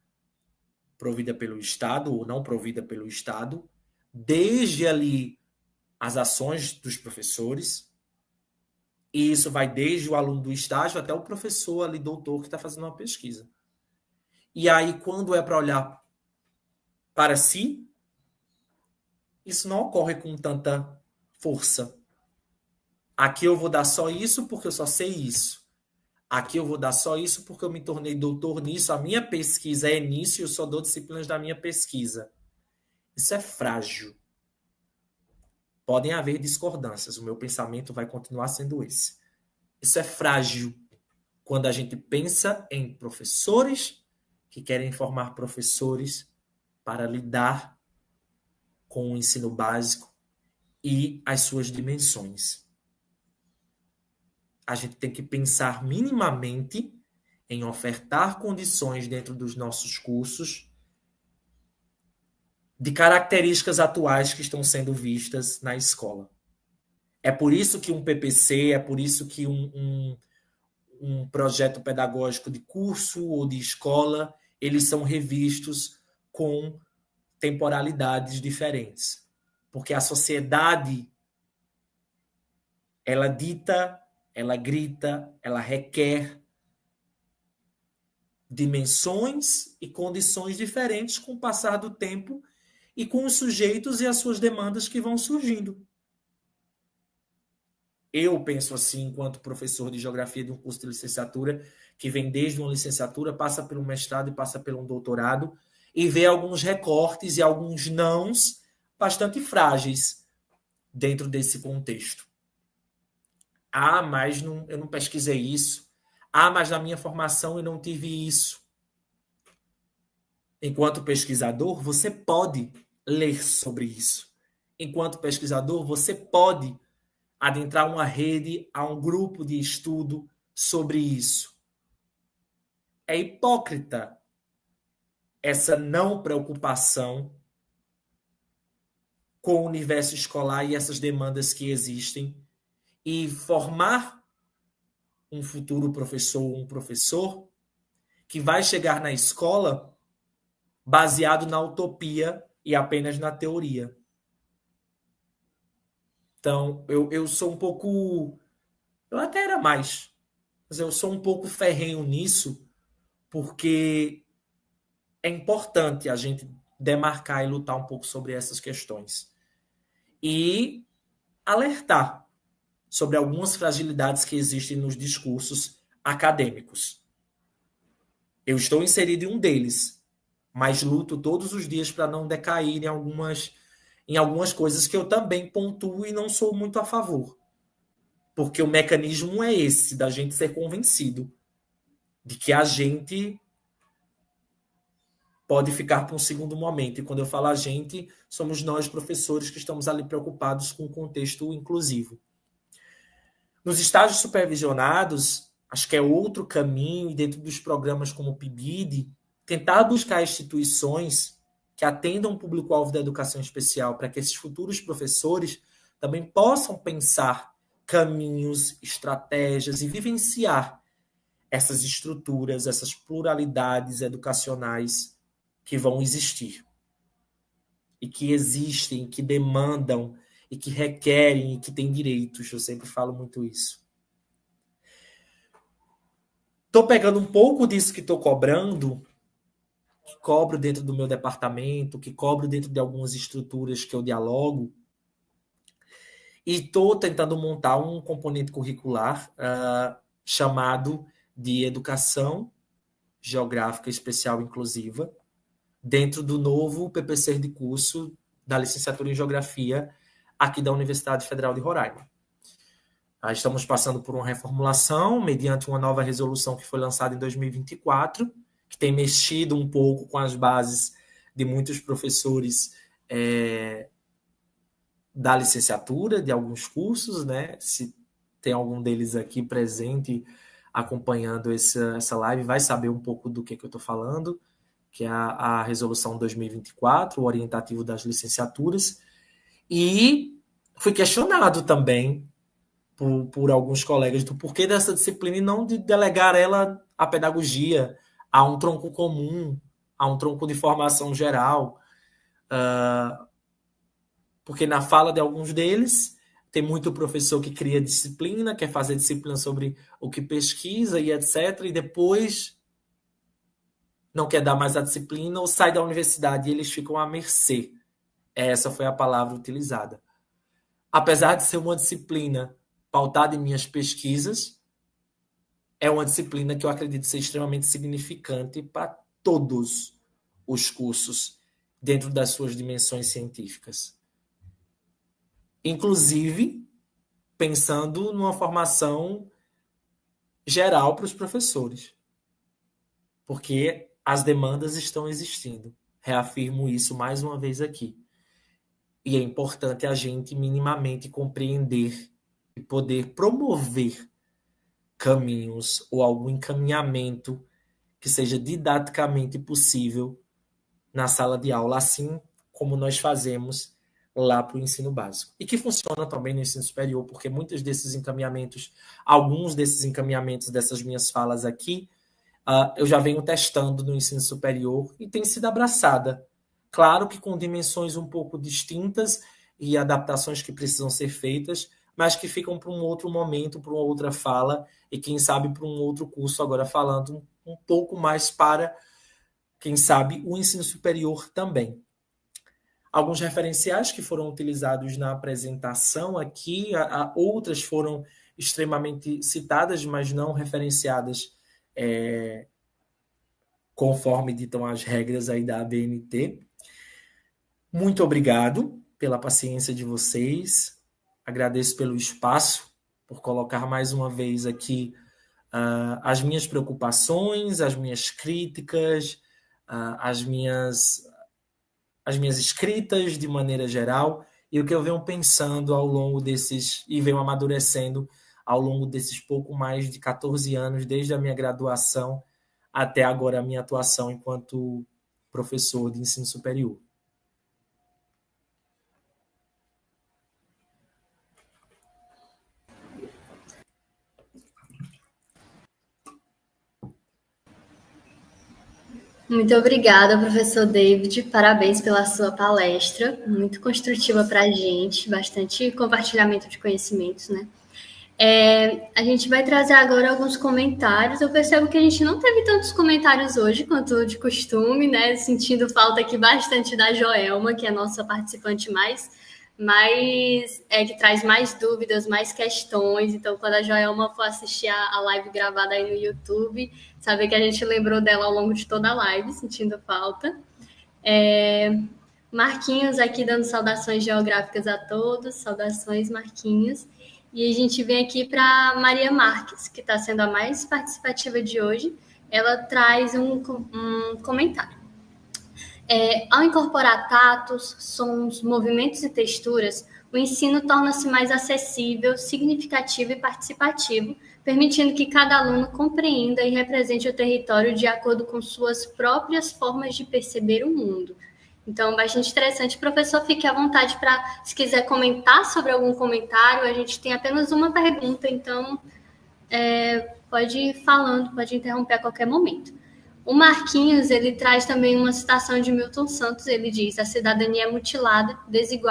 provida pelo Estado ou não provida pelo Estado, desde ali as ações dos professores, e isso vai desde o aluno do estágio até o professor ali, doutor, que está fazendo uma pesquisa. E aí, quando é para olhar para si, isso não ocorre com tanta força. Aqui eu vou dar só isso porque eu só sei isso. Aqui eu vou dar só isso porque eu me tornei doutor nisso, a minha pesquisa é nisso e eu só dou disciplinas da minha pesquisa. Isso é frágil. Podem haver discordâncias, o meu pensamento vai continuar sendo esse. Isso é frágil quando a gente pensa em professores que querem formar professores para lidar com o ensino básico e as suas dimensões. A gente tem que pensar minimamente em ofertar condições dentro dos nossos cursos de características atuais que estão sendo vistas na escola. É por isso que um PPC, é por isso que um projeto pedagógico de curso ou de escola, eles são revistos com temporalidades diferentes. Porque a sociedade, ela dita, ela grita, ela requer dimensões e condições diferentes com o passar do tempo e com os sujeitos e as suas demandas que vão surgindo. Eu penso assim, enquanto professor de geografia de um curso de licenciatura, que vem desde uma licenciatura, passa pelo mestrado e passa pelo doutorado, e vê alguns recortes e alguns nãos bastante frágeis dentro desse contexto. Mas eu não pesquisei isso. Mas na minha formação eu não tive isso. Enquanto pesquisador, você pode ler sobre isso. Enquanto pesquisador, você pode adentrar uma rede, a um grupo de estudo sobre isso. É hipócrita essa não preocupação com o universo escolar e essas demandas que existem e formar um futuro professor ou um professor que vai chegar na escola baseado na utopia e apenas na teoria. Então, eu sou um pouco... Eu até era mais, mas eu sou um pouco ferrenho nisso, porque é importante a gente demarcar e lutar um pouco sobre essas questões. E alertar sobre algumas fragilidades que existem nos discursos acadêmicos. Eu estou inserido em um deles, mas luto todos os dias para não decair em algumas coisas que eu também pontuo e não sou muito a favor. Porque o mecanismo é esse, da gente ser convencido de que a gente pode ficar para um segundo momento. E quando eu falo a gente, somos nós, professores, que estamos ali preocupados com o contexto inclusivo. Nos estágios supervisionados, acho que é outro caminho, e dentro dos programas como o PIBID, tentar buscar instituições que atendam o público-alvo da educação especial para que esses futuros professores também possam pensar caminhos, estratégias e vivenciar essas estruturas, essas pluralidades educacionais que vão existir e que existem, que demandam e que requerem e que têm direitos. Eu sempre falo muito isso. Estou pegando um pouco disso que estou cobrando, que cobro dentro do meu departamento, que cobro dentro de algumas estruturas que eu dialogo, e estou tentando montar um componente curricular chamado de Educação Geográfica Especial Inclusiva, dentro do novo PPC de curso da licenciatura em Geografia aqui da Universidade Federal de Roraima. Estamos passando por uma reformulação mediante uma nova resolução que foi lançada em 2024, que tem mexido um pouco com as bases de muitos professores da licenciatura, de alguns cursos, né? Se tem algum deles aqui presente acompanhando essa live, vai saber um pouco do que eu estou falando, que é a resolução 2024, o orientativo das licenciaturas, e fui questionado também por alguns colegas do porquê dessa disciplina e não de delegar ela à pedagogia, a um tronco comum, a um tronco de formação geral, porque na fala de alguns deles tem muito professor que cria disciplina, quer fazer disciplina sobre o que pesquisa e etc., e depois não quer dar mais a disciplina ou sai da universidade e eles ficam à mercê. Essa foi a palavra utilizada. Apesar de ser uma disciplina pautada em minhas pesquisas, é uma disciplina que eu acredito ser extremamente significante para todos os cursos dentro das suas dimensões científicas. Inclusive, pensando numa formação geral para os professores. Porque as demandas estão existindo. Reafirmo isso mais uma vez aqui. E é importante a gente minimamente compreender e poder promover caminhos ou algum encaminhamento que seja didaticamente possível na sala de aula, assim como nós fazemos lá para o ensino básico. E que funciona também no ensino superior, porque muitos desses encaminhamentos, alguns desses encaminhamentos dessas minhas falas aqui, eu já venho testando no ensino superior e tem sido abraçada. Claro que com dimensões um pouco distintas e adaptações que precisam ser feitas, mas que ficam para um outro momento, para uma outra fala, e quem sabe para um outro curso, agora falando um pouco mais para, quem sabe, o ensino superior também. Alguns referenciais que foram utilizados na apresentação aqui, outras foram extremamente citadas, mas não referenciadas conforme ditam as regras aí da ABNT. Muito obrigado pela paciência de vocês. Agradeço pelo espaço, por colocar mais uma vez aqui as minhas preocupações, as minhas críticas, as minhas escritas de maneira geral e o que eu venho pensando ao longo desses, e venho amadurecendo ao longo desses pouco mais de 14 anos, desde a minha graduação até agora a minha atuação enquanto professor de ensino superior. Muito obrigada, professor David. Parabéns pela sua palestra, muito construtiva para a gente, bastante compartilhamento de conhecimentos, né? A gente vai trazer agora alguns comentários. Eu percebo que a gente não teve tantos comentários hoje quanto de costume, né? Sentindo falta aqui bastante da Joelma, que é a nossa participante que traz mais dúvidas, mais questões. Então, quando a Joelma for assistir a live gravada aí no YouTube, saber que a gente lembrou dela ao longo de toda a live, sentindo falta. Marquinhos aqui dando saudações geográficas a todos. Saudações, Marquinhos. E a gente vem aqui para Maria Marques, que está sendo a mais participativa de hoje. Ela traz um comentário. Ao incorporar tatos, sons, movimentos e texturas, o ensino torna-se mais acessível, significativo e participativo, permitindo que cada aluno compreenda e represente o território de acordo com suas próprias formas de perceber o mundo. Então, bastante interessante. Professor, fique à vontade para, se quiser comentar sobre algum comentário, a gente tem apenas uma pergunta, então pode ir falando, pode interromper a qualquer momento. O Marquinhos, ele traz também uma citação de Milton Santos, ele diz: a cidadania é mutilada, desigual,